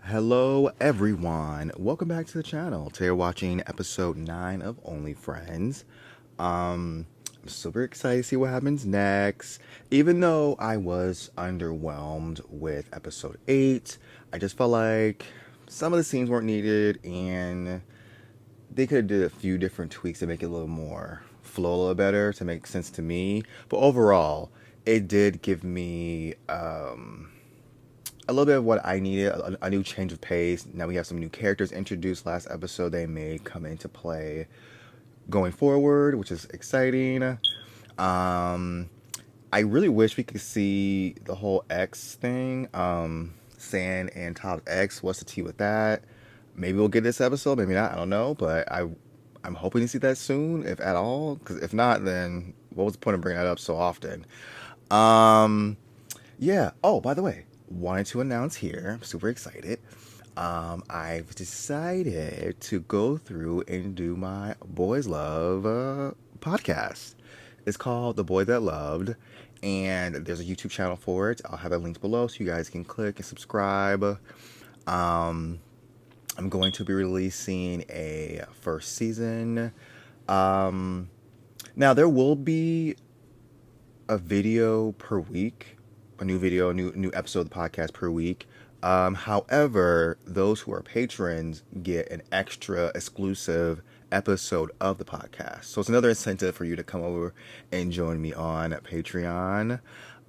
Hello everyone, welcome back to the channel. Today we're watching episode 9 of Only Friends. I'm super excited to see what happens next. Even though I was underwhelmed with episode 8, I just felt like some of the scenes weren't needed and they could have did a few different tweaks to make it a little more flow a little better to make sense to me. But overall, it did give me a little bit of what I needed, a new change of pace. Now we have some new characters introduced last episode. They may come into play going forward, which is exciting. I really wish we could see the whole X thing. San and Todd's X. What's the tea with that? Maybe we'll get this episode, maybe not. I don't know, but I'm hoping to see that soon, if at all. Because if not, then what was the point of bringing that up so often? Yeah. Oh, by the way, wanted to announce here, I'm super excited. I've decided to go through and do my Boys Love podcast. It's called The Boy That Loved, and there's a YouTube channel for it. I'll have the links below so you guys can click and subscribe. I'm going to be releasing a first season. Now there will be a video per week, a new video, a new episode of the podcast per week. However, those who are patrons get an extra exclusive episode of the podcast. So it's another incentive for you to come over and join me on Patreon.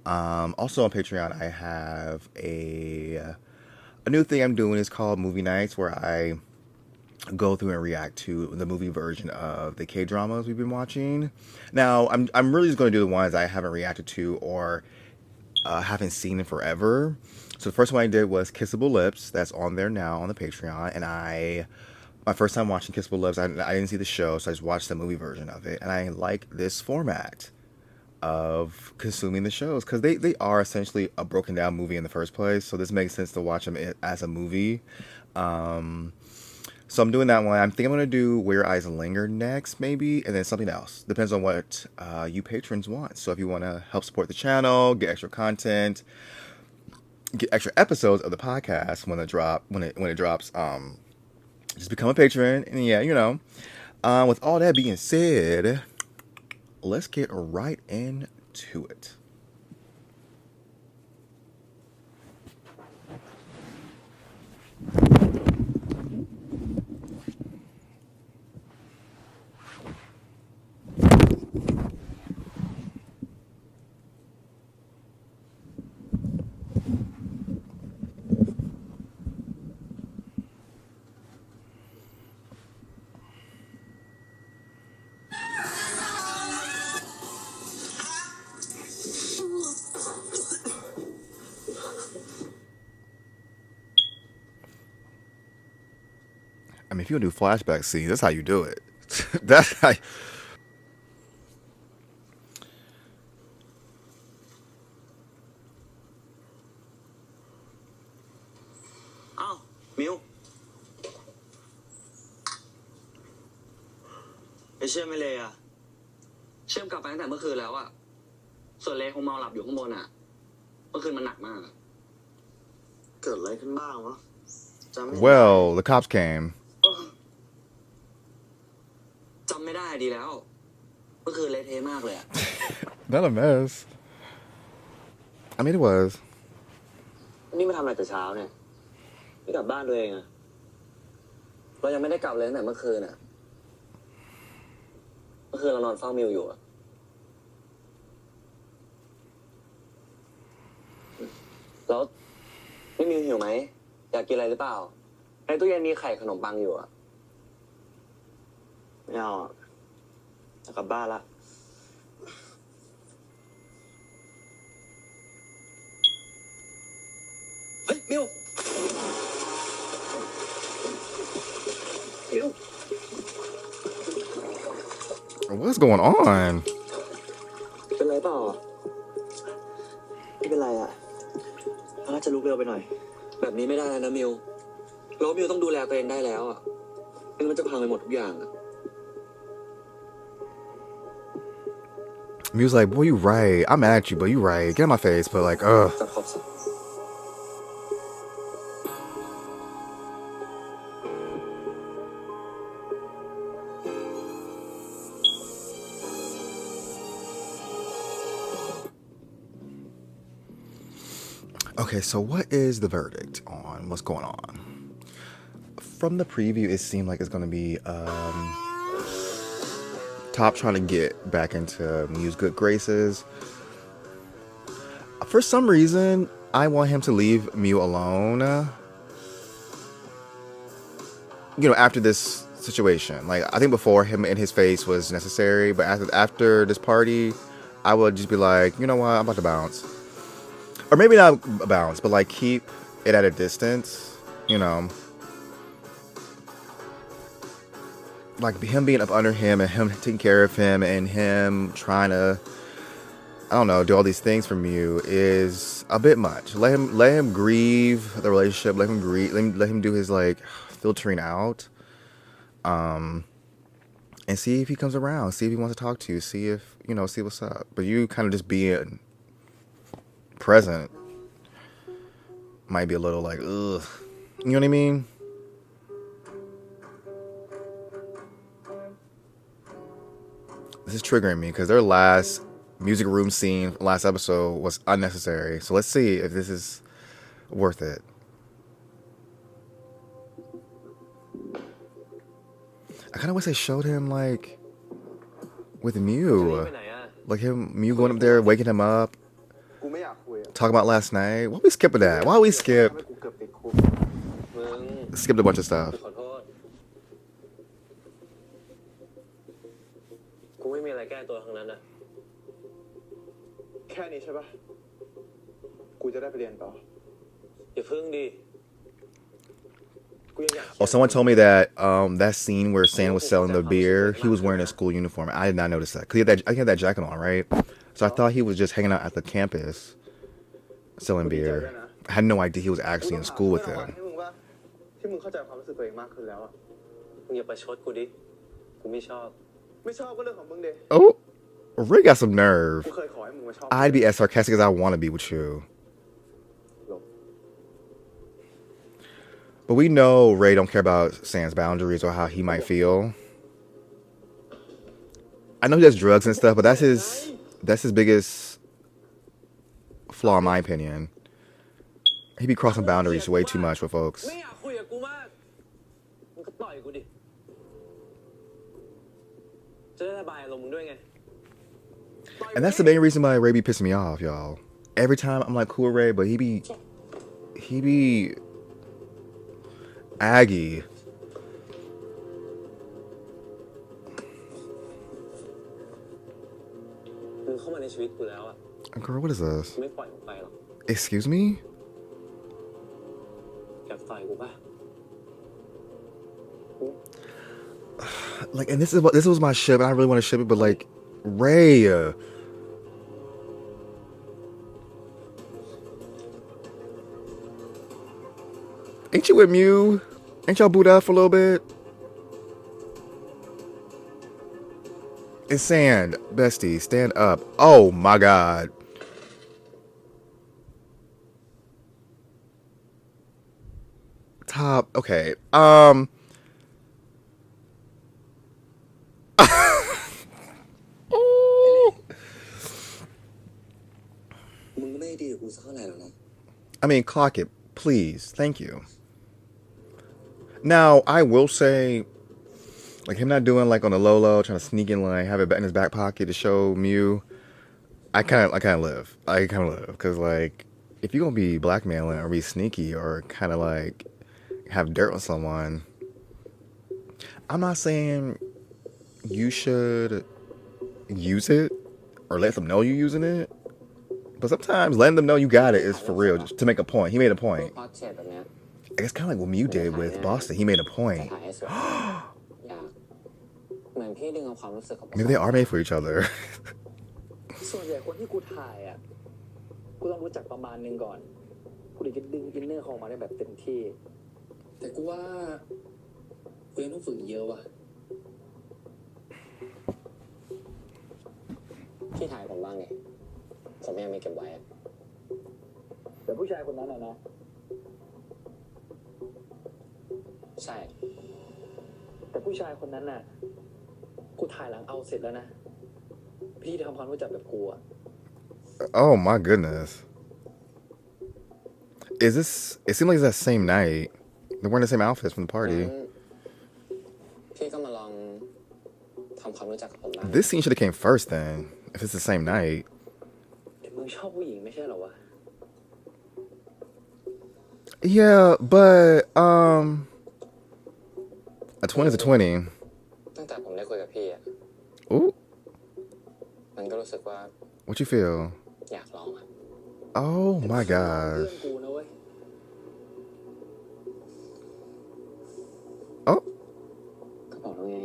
Also on Patreon, I have a new thing I'm doing. Is called Movie Nights, where I go through and react to the movie version of the K-dramas we've been watching. Now, I'm really just going to do the ones I haven't reacted to or haven't seen in forever. So the first one I did was Kissable Lips. That's on there now on the Patreon. And my first time watching Kissable Lips, I didn't see the show, so I just watched the movie version of it. And I like this format of consuming the shows because they are essentially a broken down movie in the first place. So this makes sense to watch them as a movie. So I'm doing that one. I think I'm going to do Where Your Eyes Linger next, maybe, and then something else. Depends on what you patrons want. So if you want to help support the channel, get extra content, get extra episodes of the podcast when it drops, just become a patron. And yeah, with all that being said, let's get right into it. I mean, if you do flashback scenes, that's how you do it. That's how. อ้าวมิวไอเชื่อมไม่เลยอะเชื่อมกลับไปตั้งแต่เมื่อคืนแล้วอะส่วนเลคงเมาหลับอยู่ข้างบนอะเมื่อคืนมันหนักมากอะเกิดอะไรขึ้นบ้างวะจำไม่ได้ Well, the cops came. จำไม่ได้ดีแล้วเมื่อคืนเละเทะมากเลยอะ Not a mess. I mean, it was. นี่มาทำอะไรแต่เช้าเนี่ยไม่กลับบ้านตัวเองอะเรายังไม่ได้กลับเลยตั้งแต่เมื่อคืนอะเมื่อคืนเรานอนเฝ้ามิวอยู่อะแล้วนี่มิวหิวไหมอยากกินอะไรหรือเปล่าในตู้เย็นมีไข่ขนมปังอยู่อะไม่เอาอะจะกลับบ้านละเฮ้ยมิว What's going on? เป็นไรเปล่าไม่เป็นไรอ่ะน่าจะลุกเร็วไปหน่อยแบบนี้ไม่ได้แล้วนะมิวแล้วมิวต้องดูแลตัวเองได้แล้วอ่ะไม่งั้นมันจะพังไปหมดทุกอย่างอ่ะ Mew's like, boy, you right. I'm mad at you, but you right. Get in my face. But like, ugh. Okay, so what is the verdict on what's going on? From the preview, it seemed like it's going to be Top trying to get back into Mew's good graces. For some reason, I want him to leave Mew alone. After this situation. Like, I think before, him in his face was necessary, but after this party, I would just be like, you know what, I'm about to bounce. Or maybe not bounce, but like keep it at a distance, Like him being up under him and him taking care of him and him trying to, I don't know, do all these things for Mew is a bit much. Let him grieve the relationship. Let him do his like filtering out. And see if he comes around. See if he wants to talk to you. See if see what's up. But you kind of just being present might be a little like, ugh. You know what I mean? This is triggering me because their last music room scene, last episode, was unnecessary. So let's see if this is worth it. I kind of wish they showed him like with Mew, like Mew going up there, waking him up, talking about last night. Why we skipping that? Why we skipped a bunch of stuff? กูไม่มีอะไรแก้ตัวทั้งนั้นนะแค่นี้ใช่ปะกูจะได้ไปเรียนต่ออย่าพึ่งดิ Oh, someone told me that that scene where Santa was selling the beer, he was wearing a school uniform. I did not notice that. Cause he had that jacket on, right? So I thought he was just hanging out at the campus selling beer. I had no idea he was actually in school with them. ที่มึงเข้าใจความรู้สึกตัวเองมากขึ้นแล้วอะมึงอย่าประชดกูดิกูไม่ชอบก็เรื่องของมึงดิ Oh, Ray got some nerve. I'd be as sarcastic as I want to be with you. But we know Ray don't care about Sam's boundaries or how he might feel. I know he does drugs and stuff, but that's his biggest flaw in my opinion. He be crossing boundaries way too much with folks. And that's the main reason why Ray be pissing me off, y'all. Every time I'm like, cool Ray, but he be Aggie. Girl, what is this? Excuse me? Like, and this was my ship, and I really want to ship it, but like, Ray. Ain't you with Mew? Ain't y'all booed out for a little bit? It's Sand, bestie, stand up. Oh my god. Top, okay. I mean, clock it, please. Thank you. Now, I will say, like, him not doing, like, on the low, trying to sneak in, like, have it in his back pocket to show Mew, I kind of live. Because, like, if you're going to be blackmailing or be sneaky or kind of, like, have dirt on someone, I'm not saying you should use it or let them know you're using it. But sometimes letting them know you got it is for real, just to make a point. He made a point. It's kind of like what Mew did with Boston. He made a point. Maybe they are made for each other. ส่วนใหญ่คนที่กูถ่ายอ่ะกูต้องรู้จักประมาณนึงก่อนกูถึงจะดึงอินเนอร์ของมาได้แบบเต็มที่แต่กูว่ากูยังต้องฝึกเยอะว่ะที่ถ่ายผมบ้างไงผมยังไม่เก็บไว้แต่ผู้ชายคนนั้นนะใช่แต่ผู้ชายคนนั้นน่ะกูถ่ายหลังเอาเสร็จแล้วนะพี่ทำความรู้จักกับกูอ่ะ Oh my goodness. Is this? It seemed like it's that same night. They're wearing the same outfits from the party. พี่ก็มาลองทำความรู้จักกับผมบ้าง This scene should have came first then. If it's the same night. แต่มึงชอบผู้หญิงไม่ใช่เหรอวะ Yeah, but a 20 is a 20. ตั้งแต่ผมได้คุยกับพี่อ่ะ Ooh, มันก็รู้สึกว่า what you feel? อยากลองอ่ะ Oh my เพื่ gosh. อนกูนะเว้ย Oh, ก็บอกแล้วไง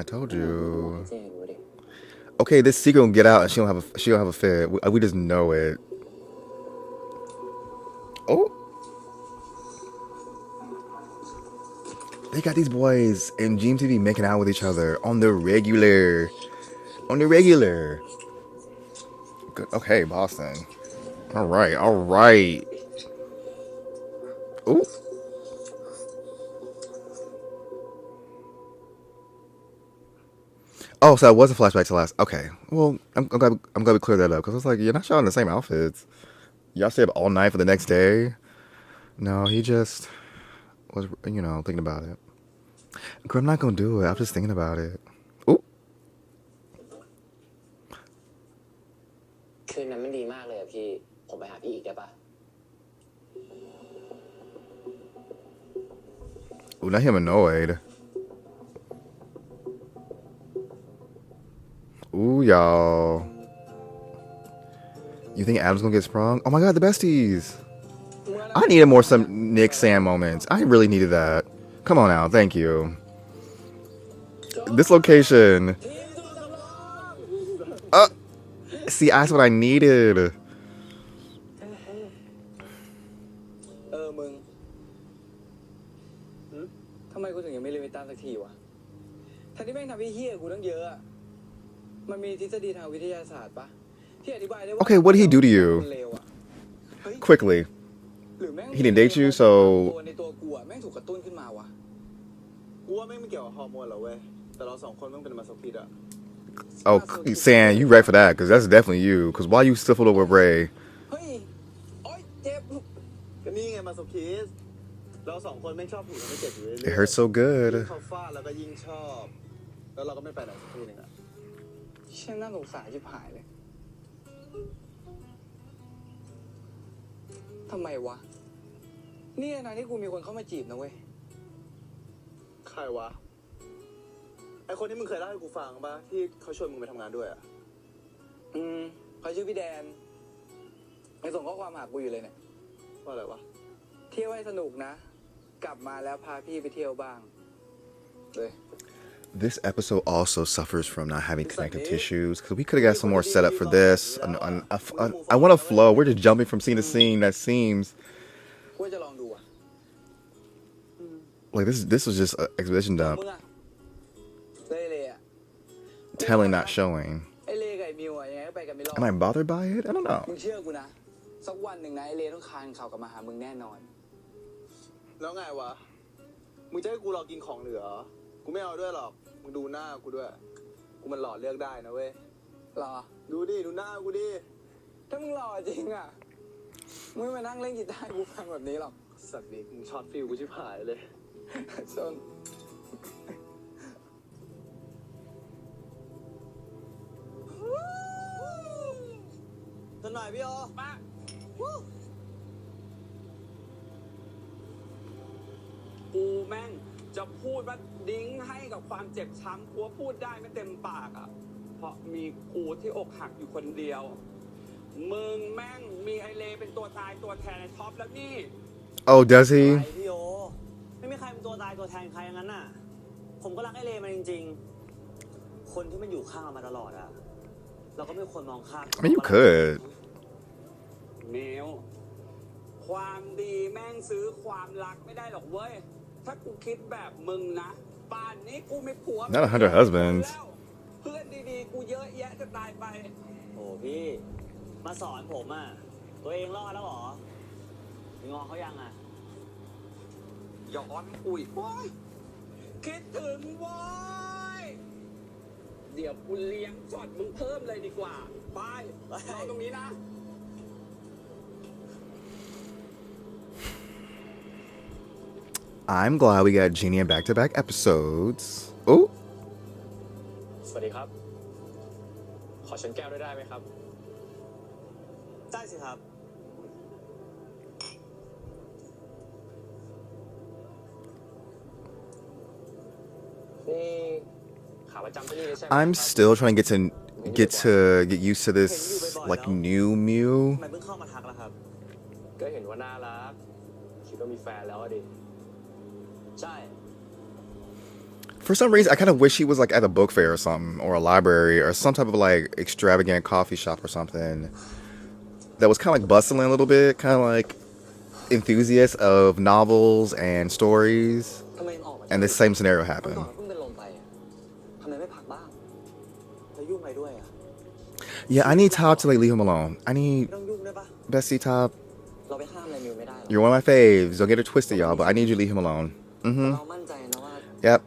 I told บอก you. ให้เจ๊รู้ดิ Okay, this secret will get out and she don't have a fit. We just know it. Oh. They got these boys in GMTV making out with each other on the regular. On the regular. Good. Okay, Boston. All right. Ooh. Oh, so that was a flashback to last. Okay. Well, I'm glad we cleared that up because it's like you're not showing the same outfits. Y'all stay up all night for the next day. No, he just was, thinking about it. Girl, I'm not gonna do it. I'm just thinking about it. Ooh. คืนนั้นมันดีมากเลยอะพี่ ผมไปหาพี่อีกได้ปะ Ooh, not him annoyed. Ooh, y'all. You think Adam's gonna get sprung? Oh my god, the besties. I needed more some Nick Sam moments. I really needed that. Come on now, thank you. This location. See, that's what I needed. มึงทำไมกูถึงยังไม่เรียนไปตามสักทีวะทั้งที่แม่งทำให้เฮี้ยกูตั้งเยอะอะมันมีทฤษฎีทางวิทยาศาสตร์ปะที่อธิบายได้ว่า Okay, what did he do to you? Quickly. หรือแม่ง He didn't date you, so ในตัวกูอะแม่งถูกกระตุ้นขึ้นมาวะ กูว่าไม่เกี่ยวกับฮอร์โมนหรอกเว้ยแต่เราสองคนต้องเป็นมาโซคิดอะ oh, Sam, you right for that? Because that's definitely you. Because why you stiffled over Ray? เฮ้ยโอ๊ยเจ็บ ก็นี่ไงมาโซคิสเราสองคนไม่ชอบผู้หญิงไม่เจ็บอยู่เรื่อย It hurts so ยิ่ good. งเขาฟาดแล้วก็ยิ่งชอบ แล้วเราก็ไม่ไปไหนสักทีหนึ่งอะ เช่นน่าสงสารชิบหายเลยทำไมวะนี่นะที่กูมีคนเข้ามาจีบนะเว้ย ใครวะไอคนที่มึงเคยเล่าให้กูฟังปะที่เขาชวนมึงไปทำงานด้วยอะ เขาชื่อพี่แดนยังส่งข้อความหากูอยู่เลยเนี่ย ว่าอะไรวะ เที่ยวให้สนุกนะ กลับมาแล้วพาพี่ไปเที่ยวบ้างเลย This episode also suffers from not having connective tissues because we could have got some more setup for this. I want to flow. We're just jumping from scene to scene. That seems กูจะลองดูอ่ะ like this was just an exposition dump. มึงอ่ะเลยอ่ะ Telling, not showing. ไอเล่กับไอมิวอ่ะยังไงก็ไปกันไม่รอด Am I bothered by it? I don't know. มึงเชื่อกูนะสักวันหนึ่งนะไอเล่ต้องคานข่าวกลับมาหามึงแน่นอน แล้วไงวะมึงจะให้กูรอกินของเหลือกูไม่เอาด้วยหรอกมึงดูหน้ากูด้วยกูมันหล่อเลือกได้นะเว้ย รอ ดูดิดูหน้ากูดิ ถ้ามึงหล่อจริงอ่ะมึงไม่มานั่งเล่นกีตาร์กูฟังแบบนี้หรอก สัตว์นี่มึงช็อตฟิลกูชิบหายเลย จน สนหน่อยพี่โอมา กูแม่งจะพูดว่าดิ้งให้กับความเจ็บช้ำกูพูดได้ไม่เต็มปากอ่ะเพราะมีกูที่อกหักอยู่คนเดียวมึงแม่งมีไอเลเป็นตัวตายตัวแทนในท็อปแล้วนี่ Oh, does he? ไอพี่โอไม่มีใครเป็นตัวตายตัวแทนใครอย่างนั้นน่ะผมก็รักไอเลมันจริงๆคนที่มันอยู่ข้างเรามาตลอดอะเราก็ไม่ควรมองข้าม I mean, you could. เมลความดีแม่งซื้อความรักไม่ได้หรอกเว้ยถ้ากูคิดแบบมึงนะป่านนี้กูไม่ผัว Not 100 husbands. แล้วเพื่อนดีๆกูเยอะแยะจะตายไป โอ้พี่มาสอนผมอะตัวเองรอดแล้วเหรอมีงอเขายังอะ ย้อนคุยโอ้ยคิดถึงโว้ยเดี๋ยวกูเลี้ยงช็อตมึงเพิ่มเลยดีกว่าไปรอตรงนี้นะ I'm glad we got Genie in back-to-back episodes. Oh, สวัสดีครับ ขอชนแก้วด้วยได้ไหมครับ ได้สิครับ นี่ขาประจำที่นี่เลยใช่ไหม I'm ครับ still trying to get used to this like new Mew. ทำไมเพิ่งเข้ามาทักล่ะครับ ก็เห็นว่าน่ารัก คิดว่ามีแฟนแล้วอะดิ ใช่ For some reason, I kind of wish he was like at a book fair or something, or a library, or some type of like extravagant coffee shop or something that was kind of like bustling a little bit, kind of like enthusiasts of novels and stories. ทำไมออกมา And this same scenario ก่อน happened. เพิ่งเป็นลมไปอะทำไมไม่พักบ้าง แล้วยุ่งอะไรด้วยอ่ะ Yeah, I need Top to like leave him alone. I need ไม่ต้องยุ่งได้ปะ Bestie Top. เราไปห้ามอะไรมิวไม่ได้หรอก You're one of my faves. Don't get it twisted, y'all, but I need you to leave him alone. เรามั่นใจนะว่า Yep.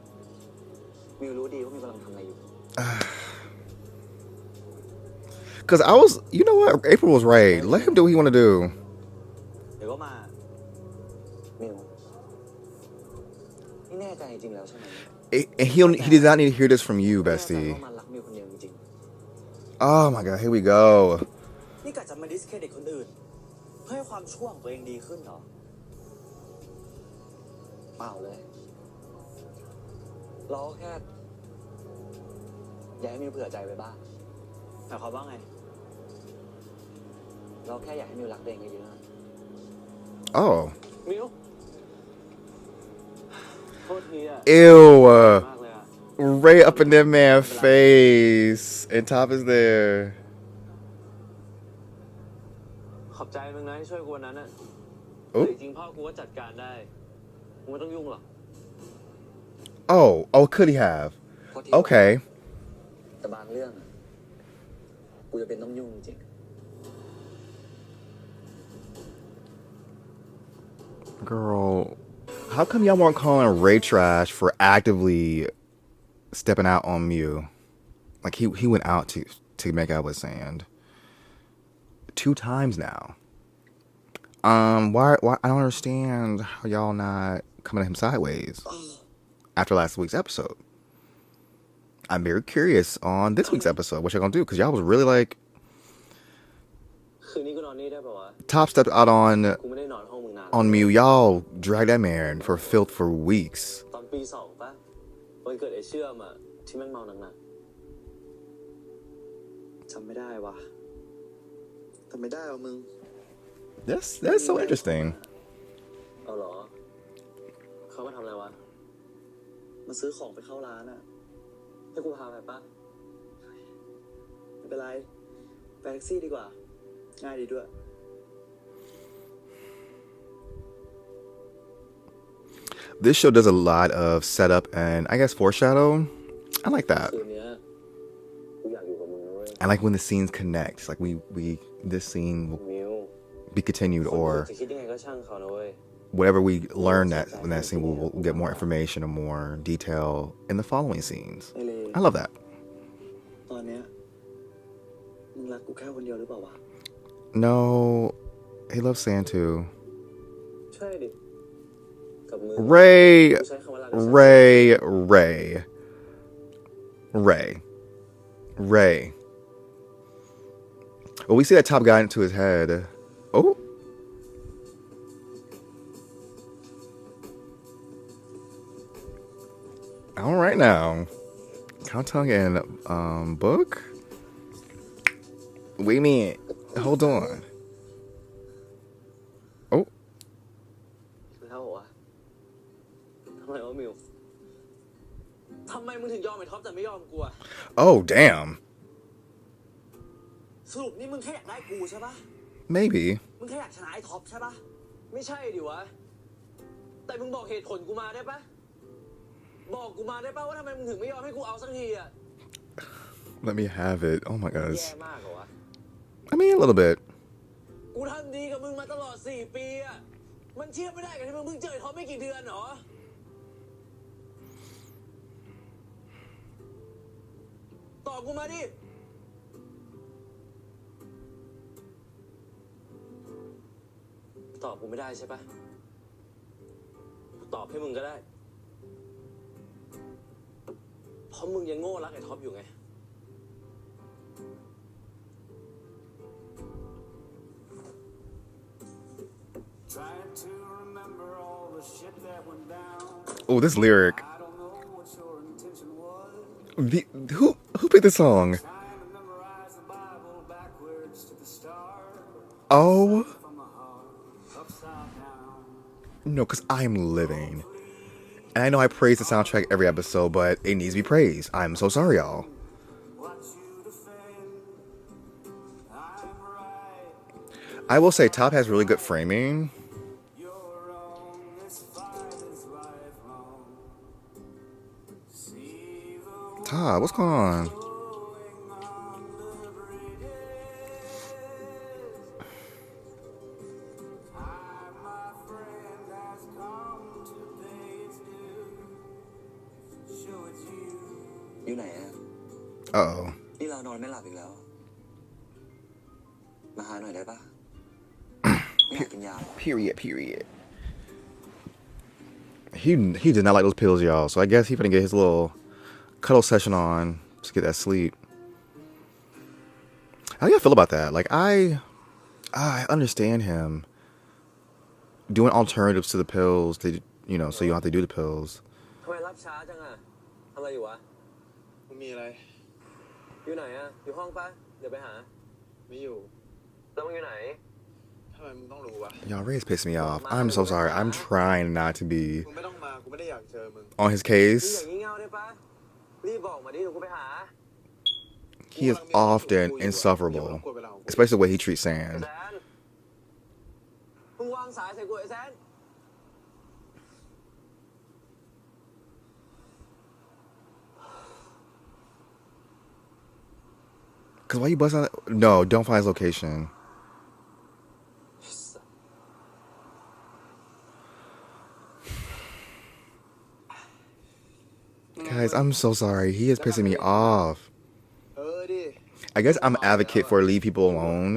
มิวรู้ดีว่ามิวกำลังทำอะไรอยู่ Because I was, you know what? April was right. Let him do what he want to do. เดี๋ยวก็มา มิวนี่แน่ใจจริงๆแล้วใช่ไหม And he did not need to hear this from you, แน่ใจ Bestie. ว่ามันรักมิวคนเดียวจริง Oh my god, here we go. นี่กะจะมาดิสเครดิตคนอื่น เพื่อให้ความชั่วของตัวเองดีขึ้นเหรอ ๆเปล่าเลย เราก็แค่อยากให้มิวเผื่อใจไว้บ้าง แต่เขามว่าไง เราแค่อยากให้มิวรักตัวเองเยอะ Oh. มิวโทษทีอ่ะ Ew. มากเลยอ่ะ Right up in that man's face. And Top is there. ขอบใจมึงนะที่ช่วยกูวันนั้นอ่ะ Oh. แต่จริงๆพ่อกูก็จัดการได้มึงไม่ต้องยุ่งหรอก Oh, could he have? ๆเพราะที่ Okay. แต่บางเรื่องอะกูจะเป็นต้องยุ่งจริง Girl, how come y'all weren't calling Ray trash for actively stepping out on Mew? Like he went out to make out with Sand 2 times now. Why I don't understand how y'all not coming at him sideways after last week's episode. I'm very curious on this week's episode what y'all gonna do, because y'all was really like คืนนี้กูนอนนี่ได้ป่าวะ Top stepped out กูไม่ได้นอนห้องมึงนาน on Mew. Y'all dragged that man for filth for weeks. ตอนปี 2ป่ะวันเกิดไอ้เชื่อมอ่ะที่แม่งเมาหนักๆจำไม่ได้วะ ทำไม่ได้หรอมึง That's so interesting. เอาเหรอ เขามาทำอะไรวะ มาซื้อของไปเข้าร้านอ่ะ ให้กูพาไปปะไม่เป็นไรไปแท็กซี่ดีกว่า ง่ายดีด้วย This show does a lot of setup and I guess foreshadow. I like that. คืนเนี้ยกูอยากอยู่กับมึงนะเว้ย I like when the scenes connect. Like this scene will มิว be continued, คน or จะคิดยังไงก็ช่างเขานะเว้ย whatever we learn that in that scene, we'll get more information or more detail in the following scenes. ไอ้เล I love that. ตอนเนี้ยมึงรักกูแค่คนเดียวหรือเปล่าวะ No, he loves Sand too. ใช่ดิ กับมือ Ray, กูใช้คำว่ารักกับฉัน Ray. Well, we see that Top got into his head. Oh. All right now. Countong and book? Wait a minute. Hold on. Oh. แล้ววะทำไมวะมิวทำไมมึงถึงยอมไอ้ท็อปแต่ไม่ยอมกูอะ Oh, damn. สรุปนี่มึงแค่อยากได้กูใช่ปะ Maybe. มึงแค่อยากชนะไอ้ท็อปใช่ปะไม่ใช่ดิวะ แต่มึงบอกเหตุผลกูมาได้ปะบอกกูมาได้ปะว่าทำไมมึงถึงไม่ยอมให้กูเอาสักทีอะ Let me have it. Oh my แย่ gosh. มากเหรอวะ I mean, a little bit. กูทำดีกับมึงมาตลอด4 ปีอะมันเทียบไม่ได้กับที่มึงเพิ่งเจอไอ้ท็อปไม่กี่เดือนหรอ ตอบกูมาดิ ตอบกูไม่ได้ใช่ปะ ตอบให้มึงก็ได้เพราะมึงยังโง่รักไอ้ท็อปอยู่ไง Oh, this lyric. Who picked this song? Oh. No, because I'm living. And I know I praise the soundtrack every episode, but it needs to be praised. I'm so sorry, y'all. I will say Top has really good framing. Top, what's going on? Uh-oh. นี่เรานอนไม่หลับอีกแล้ว มาหาหน่อยได้ปะ ไม่อยากกินยา Period. He did not like those pills, y'all. So I guess he finna get his little cuddle session on to get that sleep. How do y'all feel about that? Like I understand him doing alternatives to the pills. So you don't have to do the pills. ทำไมรับช้าจังอะทำอะไรอยู่วะ มึงมีอะไร อยู่ไหนอะอยู่ห้องปะเดี๋ยวไปหา ไม่อยู่ แล้วมึงอยู่ไหน ทำไมมึงต้องรู้วะ Y'all, Ray's pissing me off. I'm so sorry. I'm trying not to be มึงไม่ต้องมา กูไม่ได้อยากเจอมึง on his มึง case. อย่างงี้เง่าได้ปะรีบบอกมาดิเดี๋ยวกูไปหา He is often insufferable, especially the way he treats Sand. แซนมึงวางสายใส่กูไอ้แซน Cause why you busting out? No, don't find his location. Guys, I'm so sorry. He is pissing me off. เออดิ I guess I'm an advocate for leave people alone.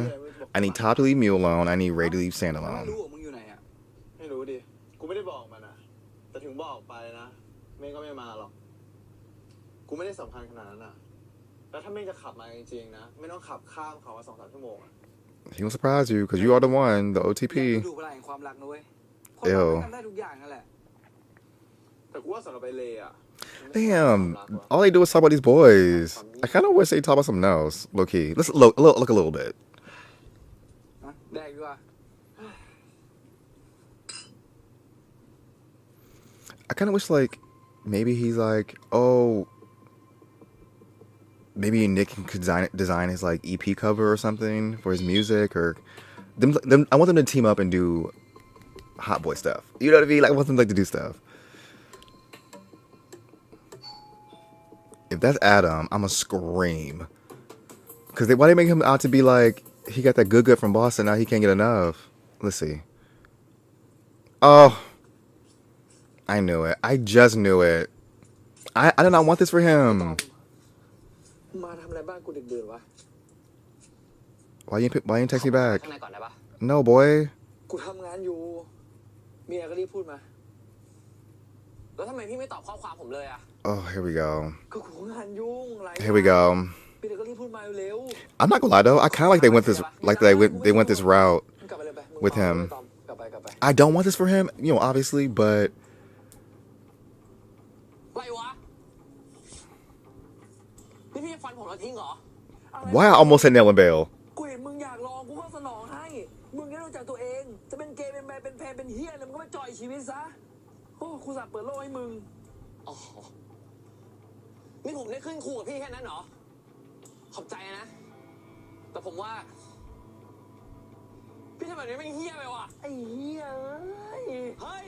I need Top to leave me alone. I need Ray to leave Sand ไม่ alone. รู้ว่ามึงอยู่ไหนอ่ะ ไม่รู้ดิ กูไม่ได้บอกมันนะแต่ถึงบอกไปนะเมงก็ไม่มาหรอก กูไม่ได้สำคัญขนาดนั้นนะแล้วถ้าเมงจะขับมาจริงๆนะ ไม่ต้องขับข้ามเขามา 2-3 ชั่วโมงอะ He won't surprise you because you are the one, the อยาก OTP. ดูเวลาแห่งความรักนะเว้ยคนเราไม่ทำได้ทุกอย่างนั่นแหละ แต่กูว่าสำหรับไปเลยอ่ะ Damn, all they do is talk about these boys. I kind of wish they talk about something else, low key. Let's look a little bit. นะแดกดีกว่า I kind of wish like maybe he's like, oh, maybe Nick can design his like EP cover or something for his music, or them. I want them to team up and do hot boy stuff. You know what I mean? Like I want them like to do stuff. If that's Adam, I'ma scream. Cause why they make him out to be like he got that good from Boston, now he can't get enough. Let's see. Oh, I knew it. I just knew it. I did not want this for him. มาทำอะไรบ้านกูดึกดื่นวะ Why you didn't text me back? ข้างในก่อนได้ปะ No, boy. กูทำงานอยู่ เมียก็รีบพูดมา แล้วทำไมพี่ไม่ตอบข้อความผมเลยอะ Oh, here we go. ก็กูงานยุ่งไร Here we go. เมียก็รีบพูดมาเร็ว I'm not gonna lie though. I kind of like they went this route กลับไปเลยไป with him. กลับไป I don't want this for him, obviously, but อะไรวะ นี่พี่ฟันผมแล้วทิ้งเหรอ why I almost said Nail and Bale. กูเห็นมึงอยากลองกูก็สนองให้ มึงแค่รู้จักตัวเอง จะเป็นเกย์เป็นแมนเป็นแพนเป็นเฮียอะไรมึงก็ไปจ่อยชีวิตซะ โอ้กูสับเปิดโลกให้มึง อ๋อ นี่ผมได้ขึ้นครูกับพี่แค่นั้นเหรอ ขอบใจนะ แต่ผมว่า พี่ทำแบบนี้ไม่เฮี้ยไปว่ะ ไอ้เฮี้ยเฮ้ย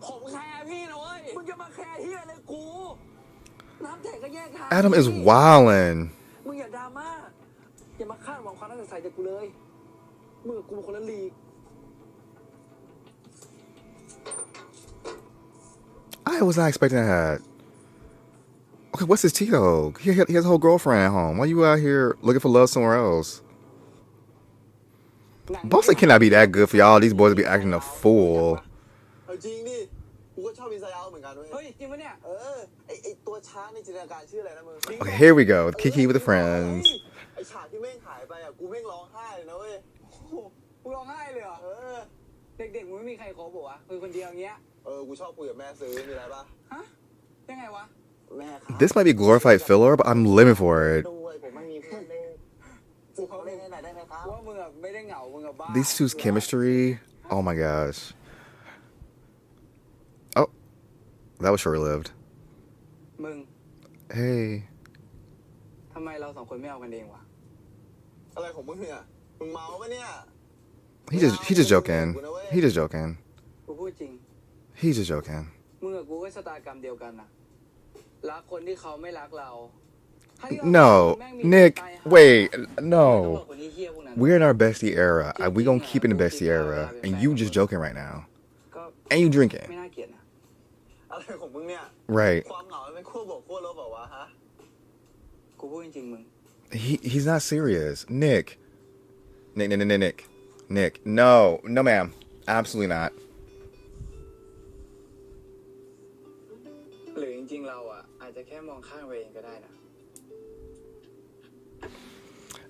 ผมแคร์พี่นะเว้ย มึงจะมาแคร์เฮี้ยอะไรกู น้ำแตกก็แยกทาง Adam is wildin'. มึงอย่าดราม่า อย่ามาคาดหวังความน่าใสจากกูเลย มึงกับกูเป็นคนละลีก I was not expecting that. Okay, what's his tea though? He has a whole girlfriend at home. Why you out here looking for love somewhere else? Boston cannot be that good for y'all. These boys be acting a fool. เอาจริงดิ กูก็ชอบอินไซด์เอาท์เหมือนกันเว้ย เฮ้ยจริงปะเนี่ย ไอตัวช้างในจินตนาการชื่ออะไรนะมึง Okay, here we go. Kiki with the friends. ไอฉากที่แม่งหายไปอ่ะกูแม่งร้องไห้เลยนะเว้ย โอ้โหมึงร้องไห้เลยเหรอเด็กๆมึงไม่มีใครคบบอกวะคุยคนเดียวอย่างเงี้ย กูชอบคุยกับแม่ซื้อมีอะไรปะ ฮะยังไงวะ แม่ครับ This might be glorified filler, but I'm living for it. ด้วยผมไม่มีเพื่อนเล่นซื้อเขาเล่นให้หน่อยได้ไหมครับ ว่ามึงอะไม่ได้เหงามึงอะบ้า These two's chemistry. Oh my gosh. Oh, that was short-lived. มึง Hey. ทำไมเราสองคนไม่เอากันเองวะ อะไรของมึงเนี่ยมึงเมาปะเนี่ย He just joking. He just joking. กูพูดจริง He's just joking. มึงกับกูก็ชะตากรรมเดียวกันนะรักคนที่เขาไม่รักเรา No, Nick. Wait, ต้อง no. บอกคนที่เหี้ยพวกนั้น We're in our bestie era. We gonna keep in the bestie era, and you just joking right now, ก็ and you drinking. ไม่น่าเกลียดนะ อะไรของมึงเนี่ย Right. ความเหงามันเป็นขั้วบวกขั้วลบบอกว่าวะฮะ กูพูดจริงๆมึง He's not serious. Nick. No, ma'am. Absolutely not. หรือจริงๆเราอะอาจจะแค่มองข้างไปเองก็ได้นะ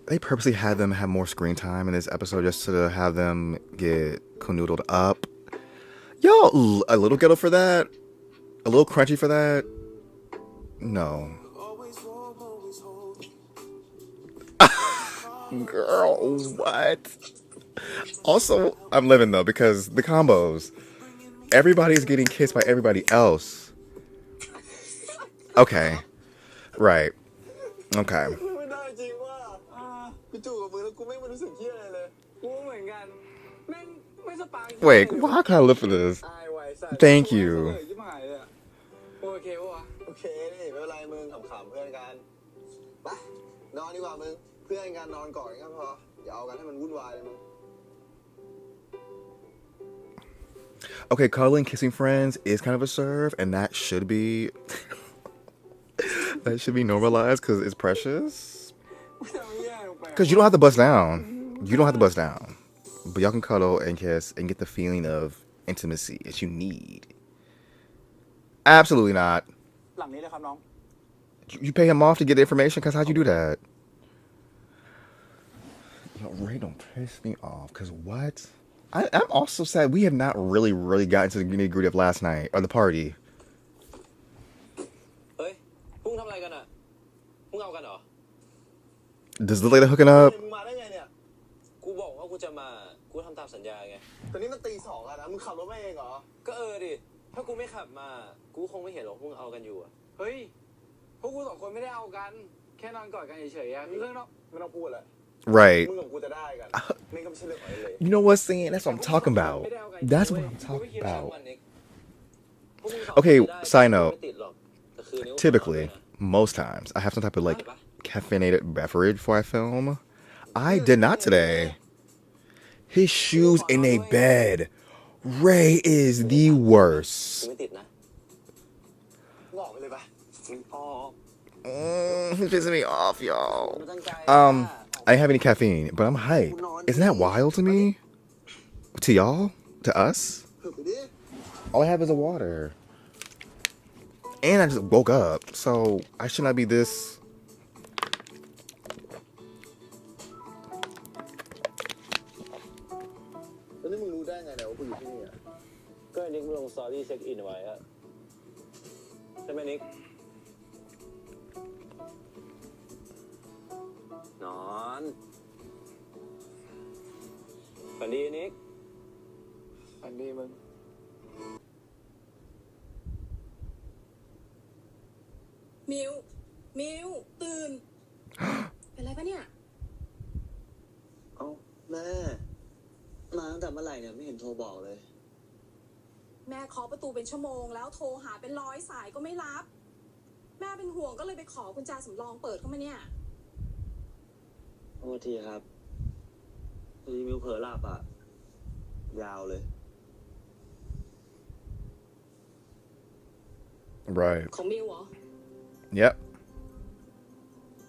They purposely had them have more screen time in this episode just to have them get canoodled up. Yo, a little ghetto for that? A little crunchy for that? No. Girl, what? Also, I'm living though because the combos. Everybody's getting kissed by everybody else. Okay. Right. Okay. ไม่ได้จริงว่ากูจูบกับมึงแล้วกูไม่รู้สึกเหี้ยอะไรเลย กูเหมือนกันแม่งไม่สปาร์ค Wait, how can I live for this? อายไว้สัตว์ Thank you ยิ้มหายเลยอะโอเควะ โอเคนี่ไม่เป็นไรมึงขำๆเพื่อนกันไปนอนดีกว่ามึงเพื่อนกันนอนก่อนก็พออย่าเอากันให้มันวุ่นวายเลยมึง Okay, cuddling, kissing friends is kind of a serve, and that should be normalized because it's precious. Because you don't have to bust down. You don't have to bust down. But y'all can cuddle and kiss and get the feeling of intimacy that you need. Absolutely not. หลังนี้เลยครับน้อง You pay him off to get the information? Because how'd you do that? Yo, Ray don't piss me off. Because what? I'm also sad we have not really gotten to the nitty-gritty of last night or the party. เฮ้ยพวกมึงทำอะไรกันอ่ะพวกมึงเอากันเหรอ Does it look like they're hooking up? มึงมาได้ไงเนี่ย กูบอกว่ากูจะมา กูทำตามสัญญาไง ตอนนี้มันตี 2แล้วนะมึงขับรถมาเองเหรอ ก็ดิ ถ้ากูไม่ขับมา กูคงไม่เห็นหรอกพวกมึงเอากันอยู่อ่ะ เฮ้ยพวกกูสองคนไม่ได้เอากัน แค่นอนกอดกันเฉยๆอะเรื่องนอก ไม่ต้องพูดเลย Right. มึงกับกูจะได้กันนี่ก็ไม่ใช่เรื่องอะไรเลย You know what, Sin? That's what I'm talking about. That's what I'm talking about. Okay, side note. Typically, most times, I have some type of like caffeinated beverage before I film. I did not today. His shoes in a bed. Ray is the worst. ไม่ติดนะ บอกไปเลยปะ He's pissing me off, y'all. I didn't have any caffeine, but I'm hyped. Isn't that wild to me? To y'all? To us? เผื่อไปดิ All I have is a water. And I just woke up, so I should not be this. แล้วนี่มึงรู้ได้ไงเนี่ยว่ากูอยู่ที่นี่อ่ะ ก็ไอ้นิกมึงลงสตอรี่เช็คอินไว้อะใช่ไหมนิก นอนฝันดีนิก ฝันดีมึง มิวตื่น เป็นไรปะเนี่ย เอ้าแม่มาตั้งแต่เมื่อไหร่เนี่ยไม่เห็นโทรบอกเลย แม่เคาะประตูเป็นชั่วโมงแล้วโทรหาเป็น100 สายก็ไม่รับ แม่เป็นห่วงก็เลยไปขอกุญแจสำรองเปิดเข้ามาเนี่ย โทษทีครับพอดีมิวเผลอหลับอ่ะ ยาวเลย Right. ของมิวเหรอ Yep.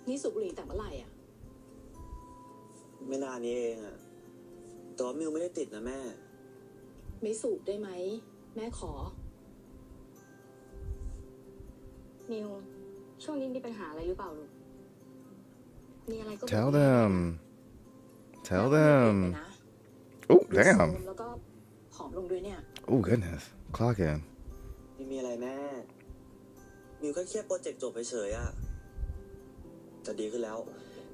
นี่สูบบุหรี่แต่เมื่อไหร่อ่ะ ไม่นานนี้เองอ่ะแต่ว่ามิวไม่ได้ติดนะแม่ ไม่สูบได้ไหม แม่ขอ นิวช่วงนี้มีปัญหาอะไรหรือเปล่าลูกมีอะไรก็บอก Tell แม่ them. แม่ Tell ว่านิวเปลี่ยน them. ไปนะ Oh, ดูโซม damn. แล้วก็ผอมลงด้วยเนี่ย Oh, goodness. Clock in. ไม่มีอะไรแม่ มิวแค่เครียดโปรเจกต์จบเฉยๆอะจะดีขึ้นแล้ว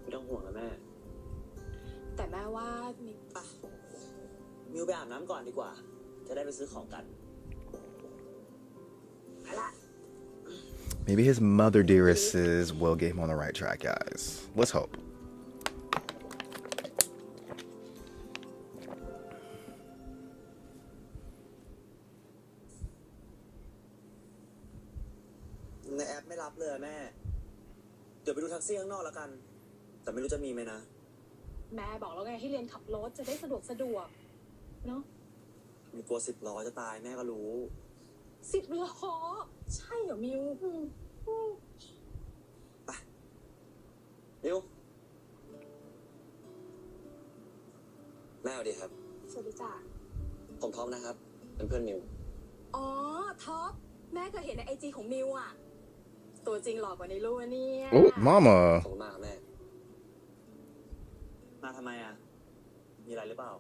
ไม่ต้องห่วงนะแม่ แต่แม่ว่ามีปะ มิวไปอาบน้ำก่อนดีกว่า จะได้ไปซื้อของกัน Maybe his mother dearests will get him on the right track, guys. Let's hope. ในแอปไม่รับเลยอะแม่ เดี๋ยวไปดูแท็กซี่ข้างนอกแล้วกัน แต่ไม่รู้จะมีไหมนะ แม่บอกแล้วไงให้เรียนขับรถจะได้สะดวกเนาะ มีกลัว10 ล้อจะตายแม่ก็รู้ 10 ล้อใช่เหรอมิว มิวแม่สวัสดีครับ สวัสดีจ้ะ ผมท็อปนะครับ เป็นเพื่อนมิว อ๋อท็อปแม่เคยเห็นในIG ของมิวอ่ะตัวจริงหล่อกว่าในรูปอะเนี่ย Oh, mama. ขอบคุณมากครับแม่ มาทำไมอ่ะ มีอะไรหรือเปล่า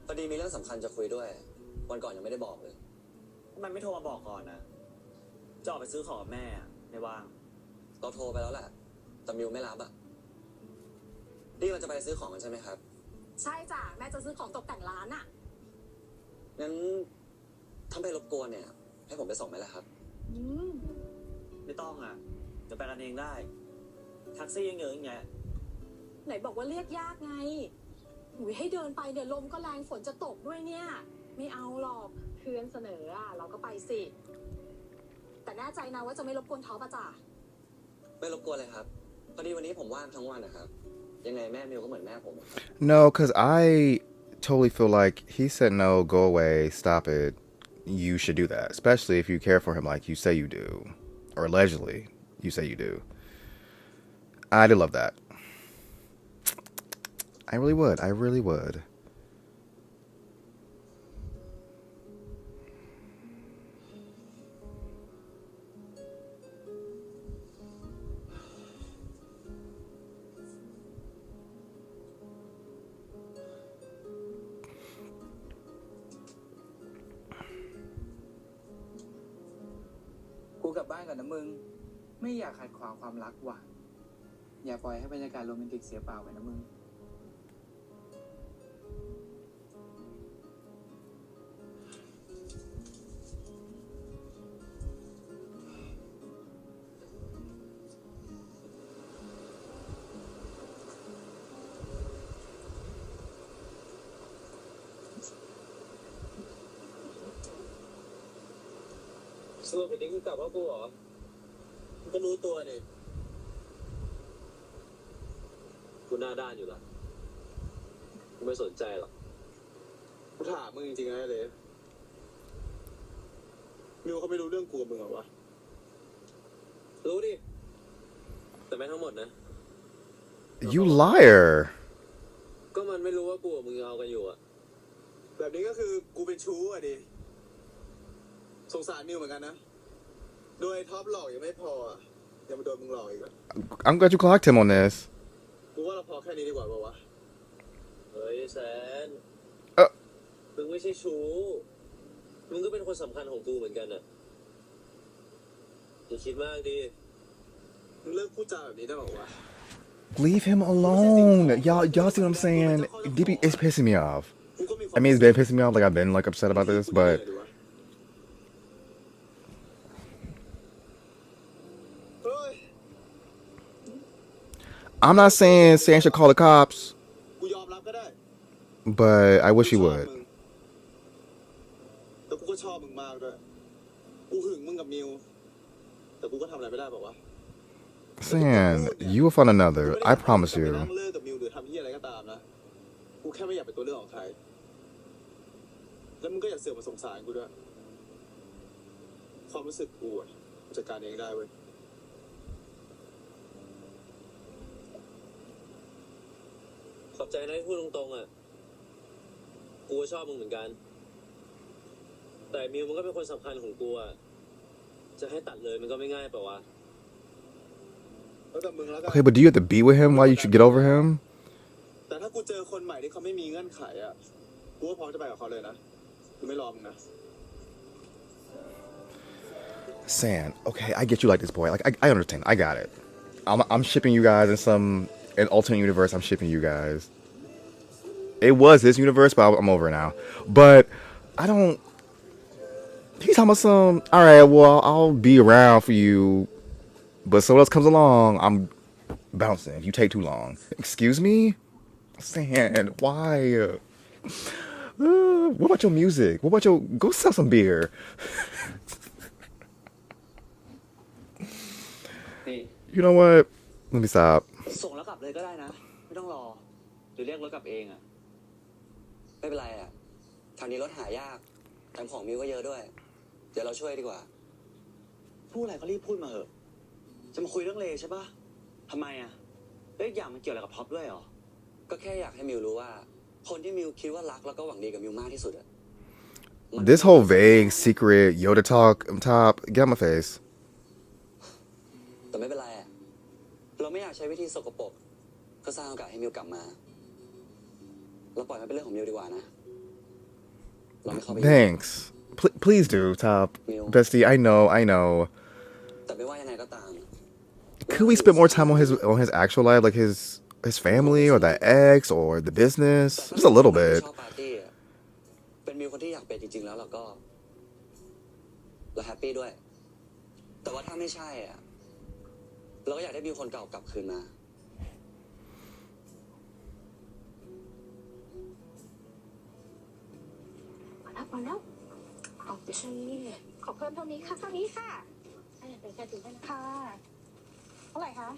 พอดีมีเรื่องสำคัญจะคุยด้วย วันก่อนยังไม่ได้บอกเลยทำไมไม่โทรมาบอกก่อนนะจะออกไปซื้อของกับแม่อะไม่ว่าง เราโทรไปแล้วแหละ แต่มิวไม่รับอ่ะนี่มันจะไปซื้อของกันใช่ไหมครับ ใช่จ้ะแม่จะซื้อของตกแต่งร้านอ่ะ งั้นถ้าไม่รบกวนเนี่ย ให้ผมไปส่งไหมล่ะครับ อืม ไม่ต้องอ่ะ จะไปกันเองได้ แท็กซี่ยังเยอะอย่างเงี้ย ไหนบอกว่าเรียกยากไงหุยให้เดินไปเนี่ยลมก็แรงฝนจะตกด้วยเนี่ย ไม่เอาหรอกเพื่อนเสนออ่ะเราก็ไปสิ แต่แน่ใจนะว่าจะไม่รบกวนท็อปอะจ้ะ ไม่รบกวนเลยครับ พอดีวันนี้ผมว่างทั้งวันนะครับ ยังไงแม่มิวก็เหมือนแม่ผม No, because I totally feel like he said no, go away, stop it. You should do that, especially if you care for him like you say you do, or allegedly you say you do. I did love that. I really would. I really would. กูกลับบ้านก่อนนะมึง ไม่อยากขัดขวางความรักว่ะ อย่าปล่อยให้บรรยากาศโรแมนติกเสียเปล่าไปนะมึง สรุปเป็นนี้กูกลับว่ากูเหรอมึงก็รู้ตัวนี่กูหน้าด้านอยู่ละกูไม่สนใจหรอก กูถามมึงจริงๆนะเลยมิวเขาไม่รู้เรื่องกูกับมึงเหรอวะ รู้ดิ แต่ไม่ทั้งหมดนะ You liar. ก็มันไม่รู้ว่ากูกับมึงเอากันอยู่อะ แบบนี้ก็คือกูเป็นชู้อ่ะดิสงสารมิวเหมือนกันนะโดยท็อปหลอกยังไม่พออ่ะยังมาโดนมึงหลอกอีกอ่ะ I'm glad you clocked him on this. กูว่าเราพอแค่นี้ดีกว่าป่าวะ เฮ้ยแซน เอ้อ มึงไม่ใช่ชู้ มึงก็เป็นคนสำคัญของกูเหมือนกันอะอย่าคิดมากดิ มึงเลิกพูดจาแบบนี้ได้ป่าวะ Leave him alone. Y'all see what I'm saying? DB is pissing me off. กูก็มีความ I mean, it's been pissing me off. Like I've been like upset about this, but เฮ้ย I'm not saying Sam should call the cops, กูยอมรับก็ได้ but I wish he กูชอบ would. มึงแต่กูก็ชอบมึงมากด้วยกูหึงมึงกับมิวแต่กูก็ทำอะไรไม่ได้ป่าวะ Sam, you will find another. I promise กูไม่ you. ได้เลิกกับมิวหรือทำที่อะไรก็ตามนะกูแค่ไม่อยากเป็นตัวเลือกของใครแล้วมึงก็อย่าเสือกมาสงสารกูด้วยความรู้สึกกูอะกูจัดการเองได้เว้ย ขอบใจนะที่พูดตรงๆอะกูก็ชอบมึงเหมือนกัน แต่มิวมันก็เป็นคนสำคัญของกูอะใจ จะให้ตัดเลยมันก็ไม่ง่ายป่าวะ แล้วแต่มึงแล้วกัน Okay, but do you have to be with him while you should get over him? แต่ถ้ากูเจอคนใหม่ที่เขาไม่มีเงื่อนไขอ่ะกูก็พร้อมจะไปกับเขาเลยนะกูไม่รอมึงนะ San, okay, I get you like this, boy. Like I understand. I got it. I'm shipping you guys in alternate universe. I'm shipping you guys. It was this universe, but I'm over it now. But I don't. He's talking about some. All right, well, I'll be around for you, but someone else comes along, I'm bouncing. If you take too long, excuse me, San. Why? What about your music? What about your? Go sell some beer. นี่ You know what? Let me stop. ส่งแล้วกลับเลยก็ได้นะ ไม่ต้องรอ หรือเรียกรถกลับเองอ่ะ ไม่เป็นไรอ่ะทางนี้รถหายากแถมของมิวก็เยอะด้วย เดี๋ยวเราช่วยดีกว่า พูดอะไรก็รีบพูดมาเหอะ จะมาคุยเรื่องเลใช่ปะทำไมอ่ะแล้วอีกอย่างมันเกี่ยวอะไรกับท็อปด้วยเหรอ ก็แค่อยากให้มิวรู้ว่า คนที่มิวคิดว่ารักแล้วก็หวังดีกับมิวมากที่สุดอ่ะ This whole vague secret Yoda talk on top. Get out my face. แต่ไม่เป็นไรอ่ะ เราไม่อยากใช้วิธีสกปรกก็สร้างโอกาสให้มิวกลับมา เราปล่อยมันเป็นเรื่องของมิวดีกว่านะ เราไม่เข้าไป Thanks. Please do, Top. Bestie, I know. แต่ไม่ว่ายังไงก็ตาม Could we spend more time on his actual life, like his family or that ex or the business? Just a little bit. ชอบปาร์ตี้อ่ะเป็นมิวคนที่อยากเป็นจริงๆแล้วเราก็เราแฮปปี้ด้วย แต่ว่าถ้าไม่ใช่อ่ะเราก็อยากได้มิวคนเก่ากลับคืนมาพอแล้วเอาไปใช้ขอเพิ่มเท่านี้ค่ะเท่านี้ค่ะเดี๋ยวแค่ถึงได้นะคะเท่าไหร่คะ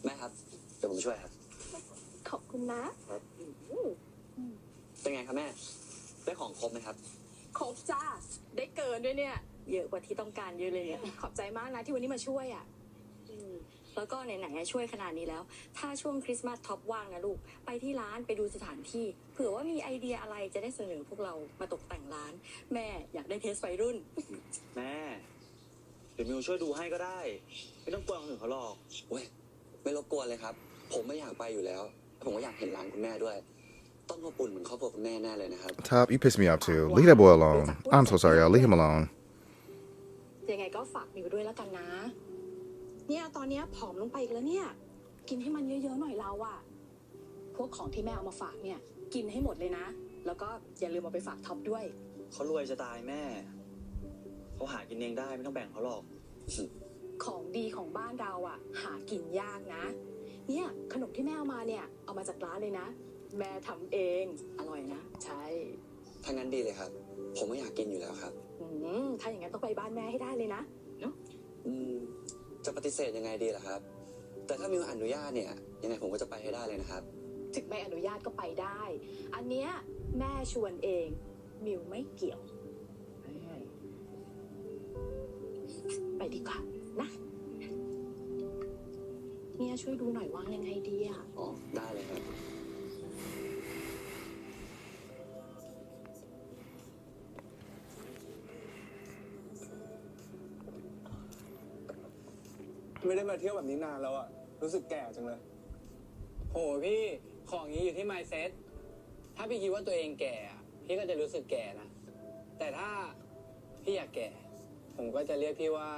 แม่ครับ เดี๋ยวผมช่วยครับ ขอบคุณนะ เป็นไงครับแม่ ได้ของครบไหมครับ ครบจ้าได้เกินด้วยเนี่ยเยอะกว่าที่ต้องการเยอะเลยเนี่ยขอบใจมากนะที่วันนี้มาช่วยอ่ะ แล้วก็ไหนๆช่วยขนาดนี้แล้ว ถ้าช่วงคริสต์มาสท็อปว่างนะลูก ไปที่ร้านไปดูสถานที่ เผื่อว่ามีไอเดียอะไรจะได้เสนอพวกเรามาตกแต่งร้าน แม่อยากได้เทสวัยรุ่น แม่ เดี๋ยวมิวช่วยดูให้ก็ได้ ไม่ต้องกลัวคนอื่นเขาหรอกเว้ย ไม่รบกวนเลยครับ ผมไม่อยากไปอยู่แล้ว ผมก็อยากเห็นร้านคุณแม่ด้วย ต้องอบอุ่นเหมือนครอบครัวคุณแม่แน่เลยนะครับ Top, you piss me off too. Leave that boy alone. I'm so sorry, y'all. Leave him alone. ยังไงก็ฝากมิวด้วยแล้วกันนะเนี่ยตอนเนี้ยผอมลงไปอีกแล้วเนี่ยกินให้มันเยอะๆหน่อยเราอะพวกของที่แม่เอามาฝากเนี่ยกินให้หมดเลยนะแล้วก็อย่าลืมเอาไปฝากท็อปด้วย เขารวยจะตายแม่ เขาหากินเองได้ไม่ต้องแบ่งเขาหรอก ของดีของบ้านเราอะหากินยากนะเนี่ยขนมที่แม่เอามาเนี่ยเอามาจากร้านเลยนะแม่ทำเองอร่อยนะใช่ ถ้างั้นดีเลยครับ ผมไม่อยากกินอยู่แล้วครับ ถ้าอย่างนั้นต้องไปบ้านแม่ให้ได้เลยนะเนาะ จะปฏิเสธยังไงดีล่ะครับ แต่ถ้ามิวอนุญาตเนี่ยยังไงผมก็จะไปให้ได้เลยนะครับ ถึงไม่อนุญาตก็ไปได้อันเนี้ยแม่ชวนเองมิวไม่เกี่ยวไปดีกว่านะเนี่ยช่วยดูหน่อยวางยังไงดีอ่ะ อ๋อ ได้เลยครับ ไม่ได้มาเที่ยวแบบนี้นานแล้วอะรู้สึกแก่จังเลย โหพี่ของนี้อยู่ที่ mindset ถ้าพี่คิดว่าตัวเองแก่อะพี่ก็จะรู้สึกแก่นะ แต่ถ้าพี่อยากแก่ ผมก็จะเรียกพี่ว่า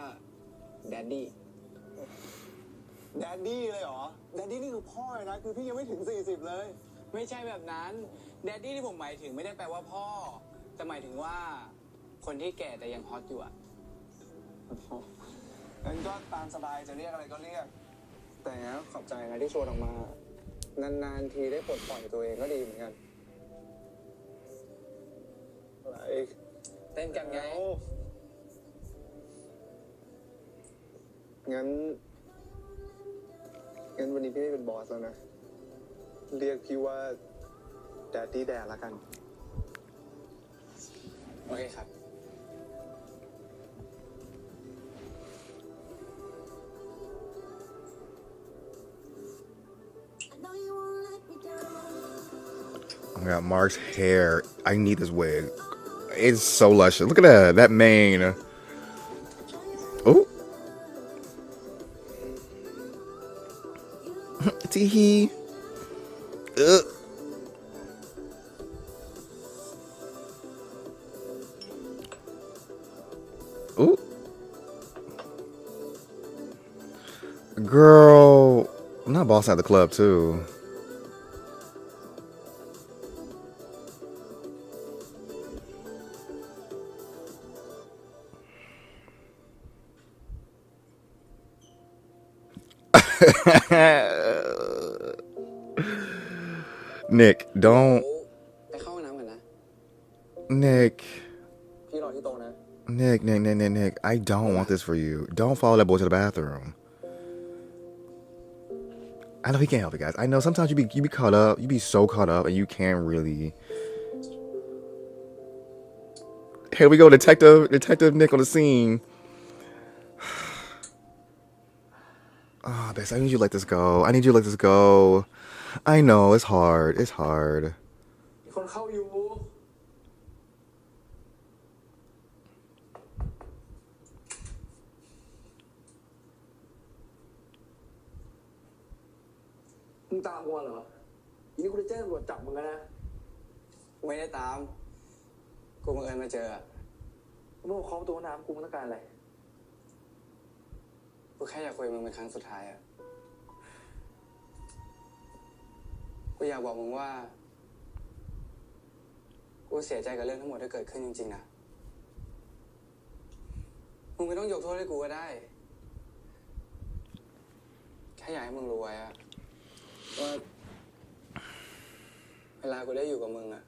แดดดี้ แดดดี้เลยเหรอ แดดดี้นี่คือพ่อเลยนะ คือพี่ยังไม่ถึง40เลย ไม่ใช่แบบนั้นแดดดี้ที่ผมหมายถึงไม่ได้แปลว่าพ่อแต่หมายถึงว่าคนที่แก่แต่ยังฮอตอยู่อะ งั้นก็ตามสบายจะเรียกอะไรก็เรียก แต่ขอบใจนะที่ชวนออกมา นานๆทีได้ปลดปล่อยตัวเองก็ดีเหมือนกันอะไร เต้นกันไง งั้นวันนี้พี่ไม่เป็นบอสแล้วนะ เรียกพี่ว่าแดดดี้แดดละกัน โอเคครับ I got Mark's hair. I need this wig. It's so luscious. Look at that. That mane. Oh. Tee-hee. Ooh. Girl. I'm not bossing at the club, too. Nick, don't. ไปเข้าห้องน้ำกันนะ Nick. พี่รอที่โต๊ะนะ Nick. I don't want this for you. Don't follow that boy to the bathroom. I know he can't help it, guys. I know sometimes you be caught up. You be so caught up and you can't really. Here we go, Detective Nick on the scene. Oh, Bess, I need you to let this go. I know, it's hard. มีคนเข้าอยู่มึงตามกูมาเหรออีนี่กูจะแจ้งตำรวจจับมึงแล้วนะไม่ได้ตามกูบังเอิญมาเจอมึงมาเคาะประตูห้องน้ำกูมึงต้องการอะไรกูแค่อยากคุยกับมึงเป็นครั้งสุดท้ายอะกูอยากบอกมึงว่ากูเสียใจกับเรื่องทั้งหมดที่เกิดขึ้นจริงๆนะมึงไม่ต้องยกโทษให้กูก็ได้แค่อยากให้มึงรู้ไว้อะว่าเวลากูได้อยู่กับมึงอะ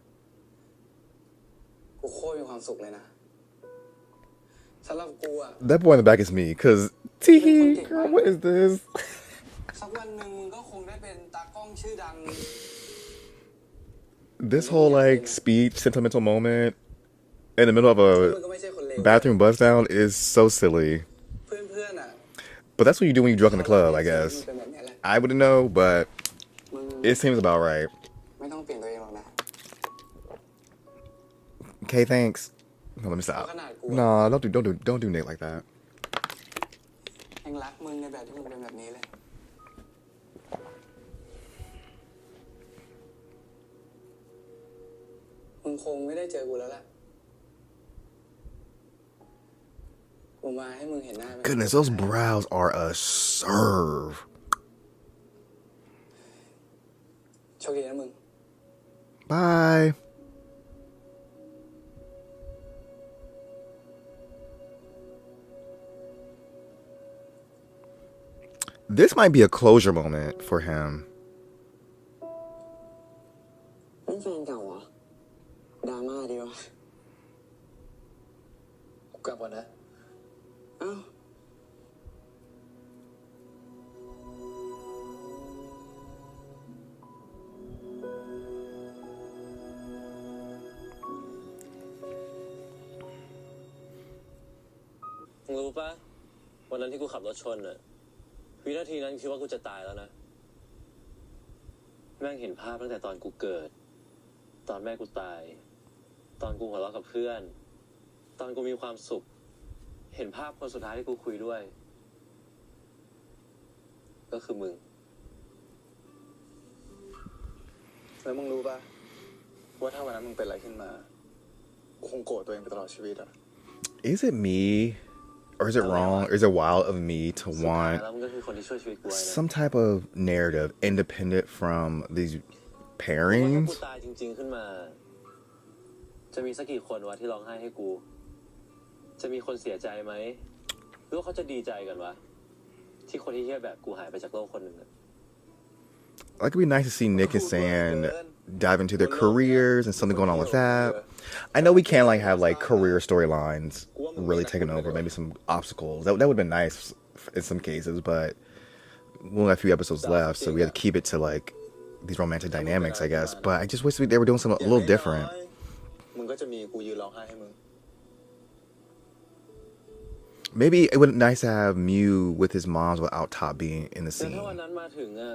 กูโคตรมีความสุขเลยนะสำหรับกูอะ That boy in the back is me, cause tee, girl, what is this? สักวันหนึ่งมึงก็คงได้เป็นตากล้องชื่อดัง This whole like speech, sentimental moment in the middle of a มึงก็ไม่ใช่คนเลว bathroom buzz down is so silly. เพื่อนๆอะ But that's what you do when you're drunk in the club, I guess. มึงเป็นแบบนี้แหละ I wouldn't know, but มึง it seems about right. ไม่ต้องเปลี่ยนตัวเองหรอกนะ Okay, thanks. No, let me stop. ขนาดกู Nah, don't do Nick like that. ยังรักมึงในแบบที่มึงเป็นแบบนี้เลยมึงคงไม่ได้เจอกูแล้วล่ะกูมาให้มึงเห็นหน้า Goodness, those brows are a serve. โชคดีนะมึง Bye. This might be a closure moment for him. เป็นแฟนเก่าเหรอดราม่าดีวะกูกลับก่อนนะเอ้า รู้ปะวันนั้นที่กูขับรถชนอะวินาทีนั้นคิดว่ากูจะตายแล้วนะแม่งเห็นภาพตั้งแต่ตอนกูเกิดตอนแม่กูตายตอนกูหัวเราะกับเพื่อนตอนกูมีความสุขเห็นภาพคนสุดท้ายที่กูคุยด้วยก็คือมึง แล้วมึงรู้ปะว่าถ้าวันนั้นมึงเป็นอะไรขึ้นมากูคงโกรธตัวเองไปตลอดชีวิตอะ Is it me? Or is it wrong? Or is it wild of me to want some type of narrative independent from these ถ้า pairings? กูตายจริงๆขึ้นมาจะมีสักกี่คนวะที่ร้องไห้ให้กูจะมีคนเสียใจไหมหรือว่าเขาจะดีใจกันวะที่คนที่เหี้ยแบบกูหายไปจากโลกคนหนึ่งอะ Like it'd be nice to see Nick and San dive into their careers and something going on with that. I know we can't like have like career storylines really taken over, maybe some obstacles. That would have been nice in some cases, but we only have a few episodes left, so we had to keep it to like these romantic dynamics, I guess. But I just wish they were doing something a little different. มึงก็จะมีกูยืนร้องไห้ให้มึง Maybe it would be nice to have Mew with his moms without Top being in the แต่ถ้า scene. วันนั้นมาถึงอะ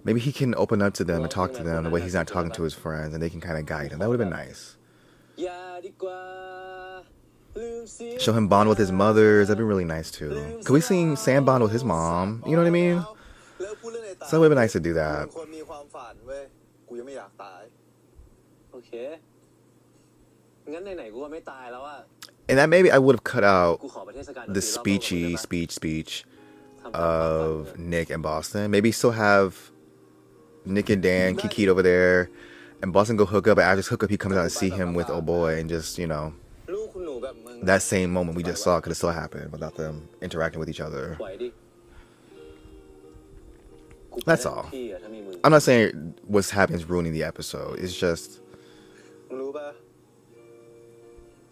Maybe he can open up to them and talk to them the way he's not talking to his friends, and they can kind of guide him. That would have been nice. อย่าดีกว่าลืมเสีย Show him bond with his mothers. That'd be really nice too. Cause we seen Sam bond with his mom. You know what I mean? เลิกพูดเรื่องในตา So it would be nice to do กู that. เป็นคนมีความฝันเว้ยกูยังไม่อยากตาย โอเคงั้นไหนๆกูก็ไม่ตายแล้วอะ And that maybe I would have cut out กูขอไปเทศกาล the speechy speech of Nick and Boston. Maybe still have Nick and Dan Kiki over there, and Boston go hook up. And after this hookup, he comes out and see him with old boy, and just ลูกคุณหนูแบบมึง that same moment we just saw could have still happened without them interacting with each other. ไหวดิกู That's all. พี่อะถ้ามีมึง I'm not saying what's happening is ruining the episode. It's just มึงรู้ป่ะ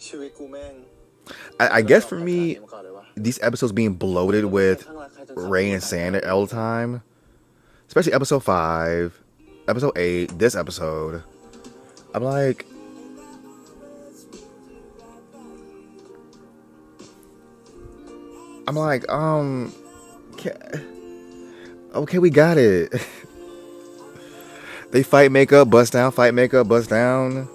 ชีวิตกูแม่ง I guess for me, these episodes being bloated with Ray and Sandra all the time, especially episode 5, episode 8, this episode, I'm like, okay, we got it. They fight, make up, bust down, fight, make up, bust down.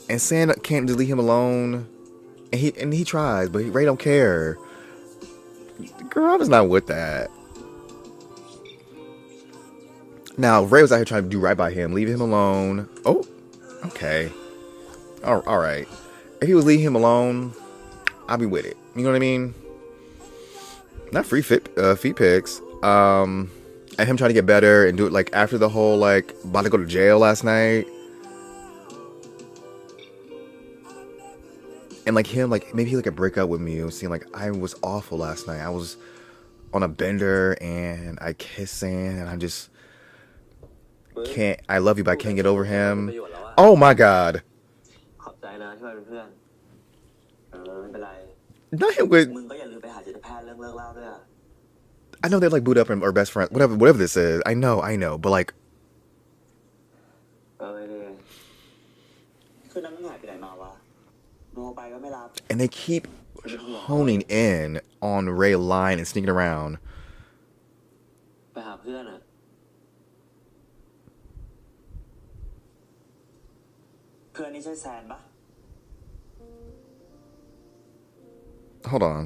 And Santa can't just leave him alone. And he tries, but Ray don't care. Girl, I was not with that. Now, Ray was out here trying to do right by him, leave him alone. Oh, okay. All right. If he was leaving him alone, I'll be with it. You know what I mean? Not free feet pics. And him trying to get better and do it like after the whole like about to go to jail last night. And like him, like maybe he like a breakup with me. It was seeing like I was awful last night. I was on a bender and I kissed Sam and I just can't. I love you, but I can't get over him. Oh my god. ขอบใจนะที่มาเป็นเพื่อนไม่เป็นไร Not him with. มึงก็อย่าลืมไปหาจิตแพทย์เรื่องเลิกเหล้าด้วยอะ I know they're like boot up or best friend, whatever this is. I know, but like. ไม่ได้คืนนั้นมึงหายไปไหนมาวะโทรไปก็ไม่รับ And they keep honing in on Ray lying and sneaking around. ไปหาเพื่อนอะเพื่อนนี่ใช่แซนปะ Hold on.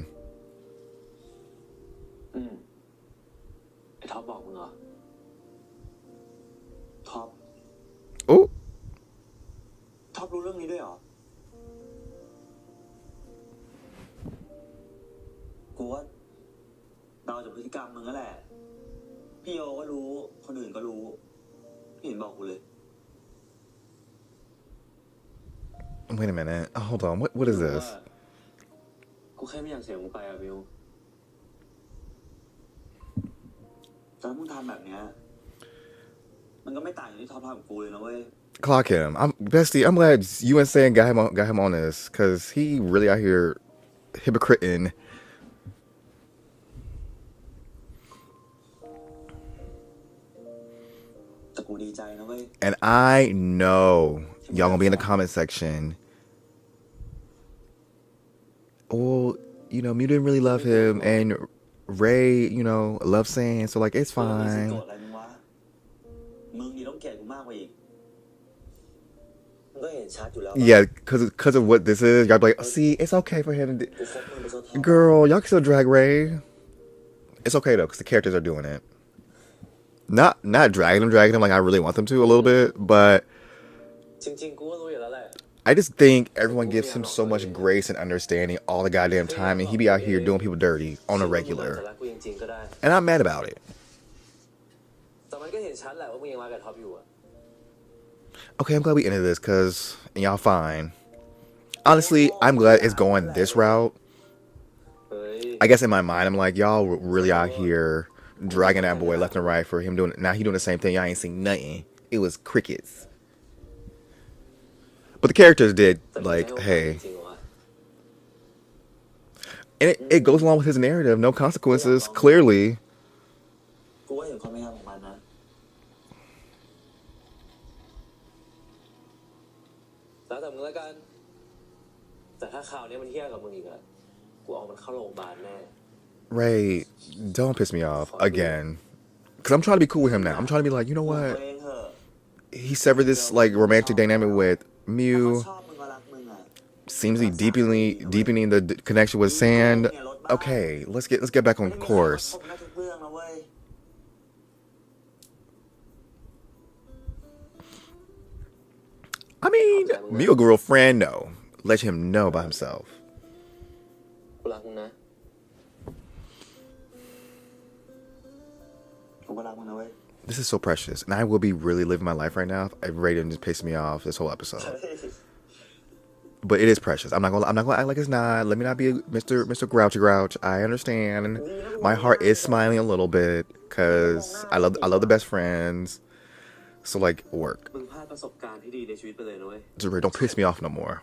ไอ้ท็อปบอกมึงเหรอท็อป Oh. ท็อปรู้เรื่องนี้ด้วยเหรอกูว่าเดาจากพฤติกรรมมึงก็แหละพี่โยก็รู้คนอื่นก็รู้พี่เห็นบอกกูเลย Wait a minute. Oh, hold on. What is this? กูแค่ไม่อยากเสียมึงไปอะบิว ตอนมึงทำแบบเนี้ยมันก็ไม่ต่างจากที่ท็อปทำกับกูเลยนะเว้ย Clock him. Bestie. I'm glad you and Sam got him on this because he really out here hypocriting. แต่กูดีใจนะเว้ย And I know y'all gonna be in the comment section. Oh, Mew didn't really love him, and Ray, loves Sam, so like it's โกรธ fine. อะไรมึงวะมึงนี่ต้องเกลียดกูมากกว่าอีกมึงก็เห็นชัดอยู่แล้ว Yeah, cause of what this is, y'all be like, see, it's okay for him to. กูคบมึงไปซะท็อป Girl, y'all can still drag Ray. It's okay though, cause the characters are doing it. Not dragging him like I really want them to a little bit, but จริงๆกูก็รู้อยู่แล้วแหละ I just think everyone gives him so much grace and understanding all the goddamn time, and he be out here doing people dirty on a regular, แต่รักกูจริงๆก็ได้ and I'm mad about it. แต่มันก็เห็นชัดแหละว่ามึงยังรักกับท็อปอยู่อะ Okay, I'm glad we ended this, and y'all fine. Honestly, I'm glad it's going this route. เฮ้ย I guess in my mind, I'm like, y'all really out here dragging that boy left and right for him doing. Now he doing the same thing. Y'all ain't seen nothing. It was crickets. But the characters did like, hey, จริงๆวะ and it goes along with his narrative. No consequences, clearly. กูว่าเห็นความพยายามของมันนะ แล้วแต่มึงแล้วกัน แต่ถ้าข่าวนี้มันเหี้ยกับมึงอีกอะกูเอามันเข้าโรงพยาบาลแน่ Ray, don't piss me off again. Because I'm trying to be cool with him now. I'm trying to be like, you know ตัว what? เองเถอะ he severed this like romantic dynamic with ถ้า Mew. เขาชอบมึงก็รักมึงอ่ะ Seems to be deepening the connection with Sand. Okay, let's get back on ไม่มีใครมา course. คบได้ทุกเรื่องนะเว้ย I mean, Mew a girlfriend, no. Let him know by himself. กูรักมึงนะ กูก็รักมึงนะเว้ย This is so precious, and I will be really living my life right now if Raiden just pissed me off this whole episode. But it is precious. I'm not gonna act like it's not. Let me not be Mr. Grouchy Grouch. I understand. My heart is smiling a little bit because I love the best friends. So like work. มึงพลาดประสบการณ์ที่ดีในชีวิตไปเลยนะเว้ย Just don't piss me off no more.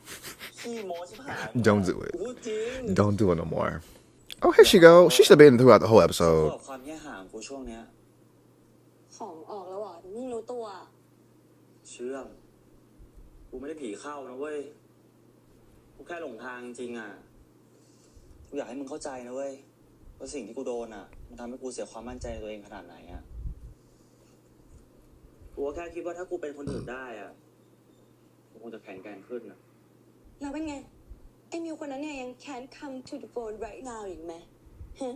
ขี้โม้ชิบหาย Don't do it. พูดจริง Don't do it no more. Oh, here she go. She should have been throughout the whole ข episode. อความแย่ห่างกูช่วงเนี้ย ของออกแล้วเหรอมึงรู้ตัว เชื่อมกูไม่ได้ผีเข้านะเว้ย กูแค่หลงทางจริงอ่ะ กูอยากให้มึงเข้าใจนะเว้ย ว่าสิ่งที่กูโดนอ่ะ มันทำให้กูเสียความมั่นใจในตัวเองขนาดไหนอ่ะ กูก็แค่คิดว่าถ้ากูเป็นคนอื่นได้อ่ะ กูคงจะแข็งแกร่งขึ้นอ่ะ แล้วเป็นไง ไอ้มิวคนนั้นเนี่ยยัง can't come to the phone right now อีกไหมฮะ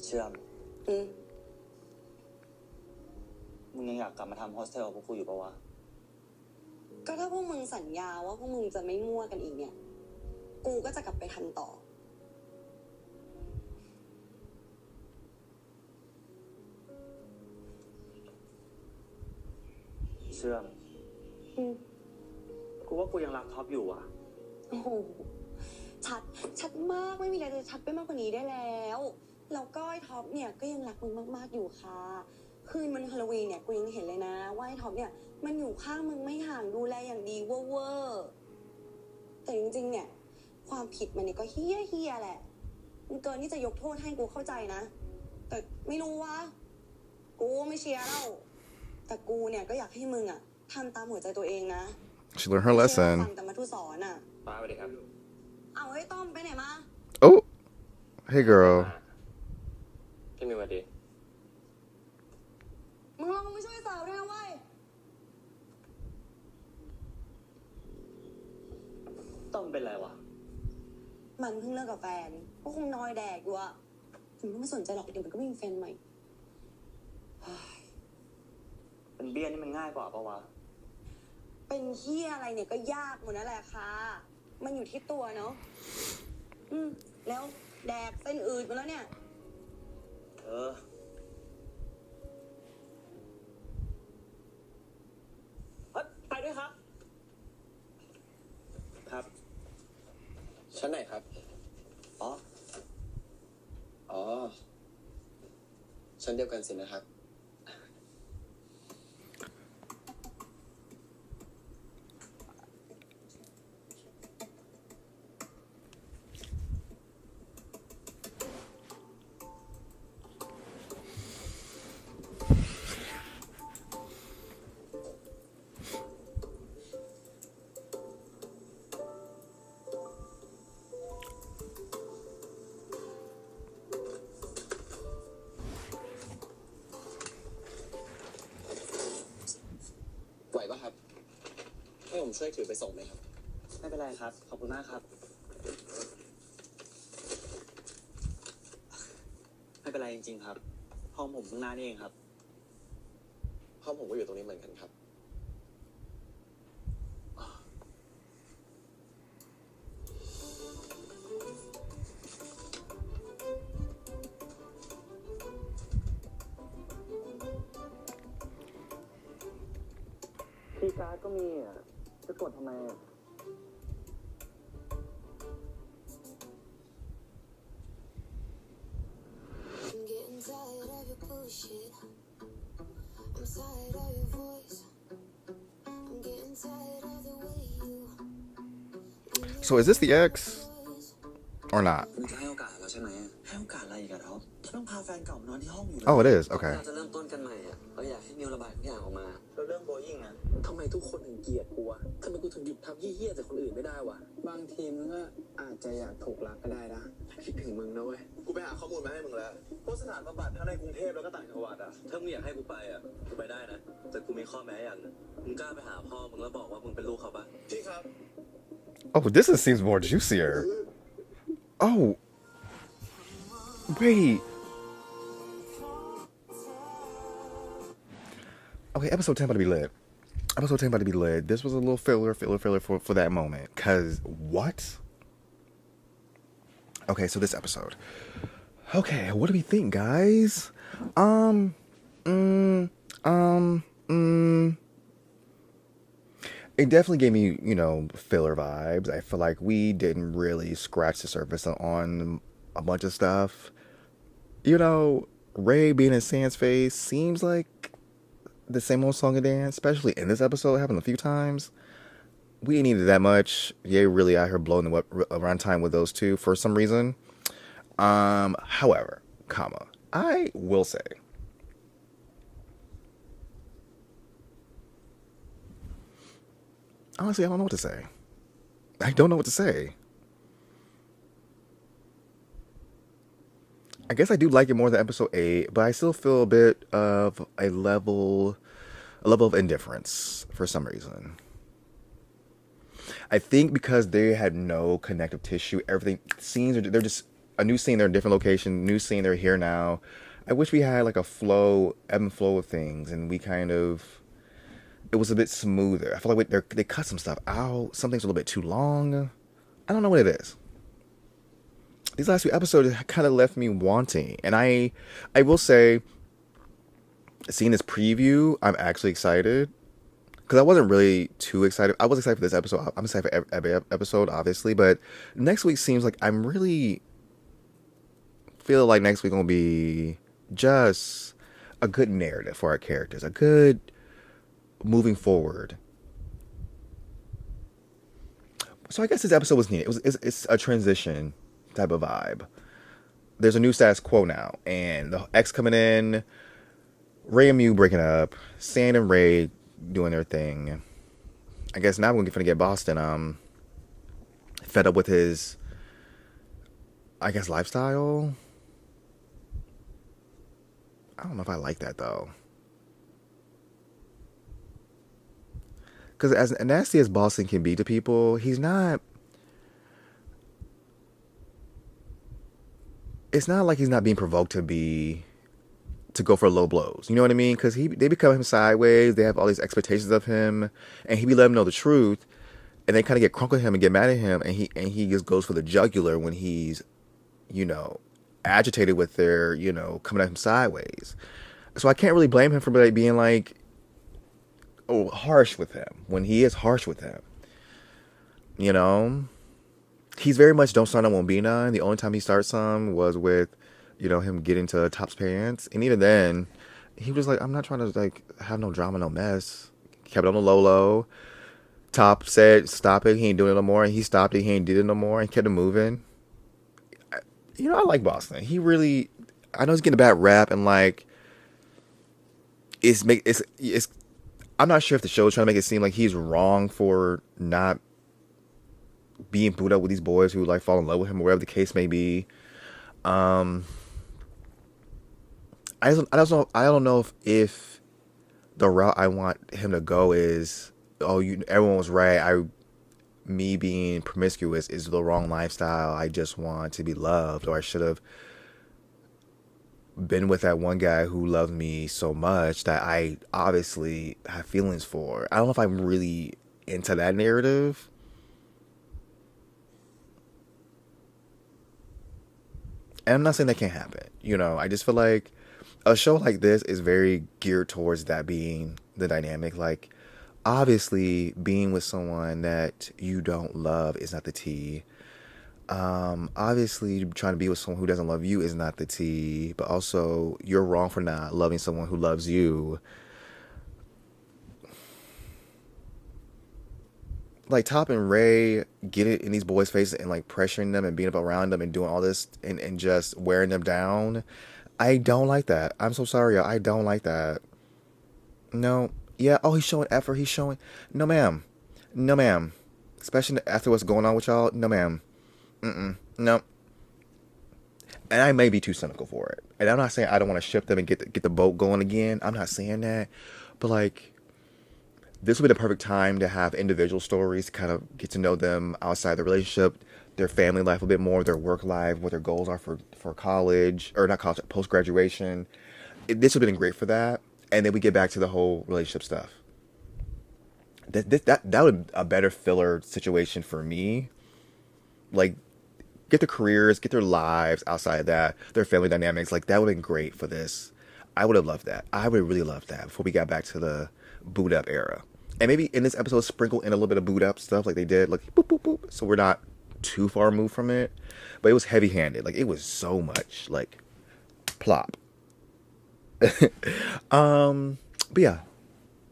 เชื่อม อืม มึงยังอยากกลับมาทำโฮสเทลกับพวกกูอยู่ปะวะ ก็ถ้าพวกมึงสัญญาว่าพวกมึงจะไม่มั่วกันอีกเนี่ย กูก็จะกลับไปทำต่อ เชื่อม อืม กูว่ากูยังรักท็อปอยู่อ่ะ โอ้โห ชัดมาก ไม่มีอะไรจะชัดไปมากกว่านี้ได้แล้ว แล้วก็ไอ้ท็อปเนี่ยก็ยังรักมึงมากๆอยู่ค่ะ คืนวันฮาโลวีนเนี่ยกูยังเห็นเลยนะว่าไอ้ท็อปเนี่ยมันอยู่ข้างมึงไม่ห่างดูแลอย่างดีเวอร์ๆแต่จริงๆเนี่ยความผิดมันเนี่ยก็เฮี้ยแหละ มันเกินที่จะยกโทษให้กูเข้าใจนะ แต่ไม่รู้วะกูไม่เชียร์แล้วแต่กูเนี่ยก็อยากให้มึงอะทำตามหัวใจตัวเองนะ She learned her ฟัง lesson. แต่มาทุสอนอะ ป้าไปเลยครับ เอาเฮ้ยต้อมไปไหนมา Oh, hey girl. พี่มิวสวัสดี มึงลองมาช่วยสาวด้วยนะเว้ย ต้องเป็นไรวะ มันเพิ่งเลิกกับแฟนก็คงนอยแดกอยู่อะถึงไม่สนใจหรอกเดี๋ยวมันก็มีแฟนใหม่ เป็นเบี้ยนี่มันง่ายกว่าปะวะ เป็นเฮียอะไรเนี่ยก็ยากหมดนั่นแหละค่ะ มันอยู่ที่ตัวเนาะแล้วแดกเส้นอืดมาแล้วเนี่ย เออ ไปด้วยครับ ครับ ชั้นไหนครับ อ๋อ อ๋อ ชั้นเดียวกันสินะครับ ไหวป่ะครับ ให้ผมช่วยถือไปส่งไหมครับ ไม่เป็นไรครับ ขอบคุณมากครับ ไม่เป็นไรจริงๆครับ ห้องผมข้างหน้านี่เองครับ ห้องผมก็อยู่ตรงนี้เหมือนกันครับ คีย์การ์ดก็มีอ่ะ จะกดทำไมอ่ะ I'm getting tired of your bullshit. I'm tired of your voice. I'm getting tired of the way you. So is this the ex or not? มึงจะให้โอกาสเราใช่ไหมให้โอกาสอะไรอีกอะท็อปต้องพาแฟนเก่ามานอนที่ห้องอยู่ Oh, it is. Okay. เราจะเริ่มต้นกันใหม่อ่ะเราอยากให้มิวระบายทุกอย่างออกมา เราเริ่ม รื่องโบยิ่งอะทำไมทุกคนถึงเกลียดกูอะทำไมกูถึงหยุดทำเหี้ยๆแต่คนอื่นไม่ได้วะ บางทีมันก็อาจจะอยากถูกรักก็ได้นะ คิดถึงมึงนะเว้ย กูไปหาข้อมูลมาให้มึงแล้วพวกสถานบำบัดทั้งในกรุงเทพแล้วก็ต่างจังหวัดอะถ้ามึงอยากให้กูไปอะกูไปได้นะ แต่กูมีข้อแม้อย่างนึงมึงกล้าไปหาพ่อมึงแล้วบอกว่ามึงเป็นลูกเขาปะพี่ครับ Oh, seems more juicier. Oh, wait. Okay, episode 10 about to be lit. Episode 10 about to be lit. This was a little filler for that moment. Cause what? Okay, so this episode. Okay, what do we think, guys? It definitely gave me, filler vibes. I feel like we didn't really scratch the surface on a bunch of stuff. Ray being in Sam's face seems like the same old song and dance, especially in this episode. It happened a few times. We didn't need it that much. Ye really out here blowing the runtime with those two for some reason. However, I will say, honestly, I don't know what to say. I don't know what to say. I guess I do like it more than episode 8, but I still feel a bit of a level of indifference for some reason. I think because they had no connective tissue, everything scenes they're just a new scene, they're in a different location, new scene, they're here now. I wish we had like a ebb and flow of things, and it was a bit smoother. I feel like they cut some stuff out. Some things are a little bit too long. I don't know what it is. These last few episodes kind of left me wanting. And I will say, seeing this preview, I'm actually excited. Because I wasn't really too excited. I was excited for this episode. I'm excited for every episode, obviously. But next week seems like I'm really feel like next week going to be just a good narrative for our characters. A good moving forward. So I guess this episode was neat. It's a transition type of vibe. There's a new status quo now, and the X coming in, Ray and Mew breaking up, Sand and Ray doing their thing. I guess now we're gonna get Boston fed up with his, I guess, lifestyle. I don't know if I like that though. Because as nasty as Boston can be to people, he's not. It's not like he's not being provoked to go for low blows. You know what I mean? Because they become him sideways. They have all these expectations of him, and he be letting them know the truth, and they kind of get crunk with him and get mad at him, and he just goes for the jugular when he's, agitated with their, coming at him sideways. So I can't really blame him for being like, harsh with him when he is harsh with him. He's very much don't start on won't be none. The only time he starts some was with, him getting to Top's parents. And even then, he was like, I'm not trying to have no drama, no mess. Kept it on the low. Top said, stop it. He ain't doing it no more. And he stopped it. He ain't did it no more. And kept it moving. I like Boston. He really, I know he's getting a bad rap and it's I'm not sure if the show is trying to make it seem like he's wrong for not being booed up with these boys who fall in love with him or whatever the case may be. I don't know if the route I want him to go is, everyone was right. Me being promiscuous is the wrong lifestyle. I just want to be loved, or I should have been with that one guy who loved me so much that I obviously have feelings for. I don't know if I'm really into that narrative. And I'm not saying that can't happen. I just feel like a show like this is very geared towards that being the dynamic. Obviously, being with someone that you don't love is not the tea. Obviously, trying to be with someone who doesn't love you is not the tea. But also, you're wrong for not loving someone who loves you. Top and Ray get it in these boys' faces and pressuring them and being up around them and doing all this and just wearing them down. I don't like that. I'm so sorry, y'all. I don't like that. No, Yeah, oh, he's showing effort. He's showing. No, ma'am. No, ma'am. Especially after what's going on with y'all. No, ma'am. No. And I may be too cynical for it. And I'm not saying I don't want to ship them and get the boat going again. I'm not saying that. But, like, this would be the perfect time to have individual stories, kind of get to know them outside the relationship, their family life a bit more, their work life, what their goals are for college, or not college, post-graduation. This would have been great for that. And then we get back to the whole relationship stuff. That would be a better filler situation for me. Like, get their careers, get their lives outside of that, their family dynamics. Like, that would have been great for this. I would have loved that. I would have really loved that before we got back to the boot up era. And maybe in this episode, sprinkle in a little bit of boot up stuff like they did. Like, boop, boop, boop. So we're not too far removed from it. But it was heavy handed. Like, it was so much. Like, plop. But yeah.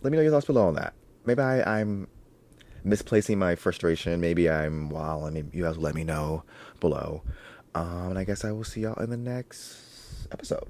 Let me know your thoughts below on that. Maybe I'm misplacing my frustration. Maybe I'm wild. I mean, you guys will let me know below. And I guess I will see y'all in the next episode.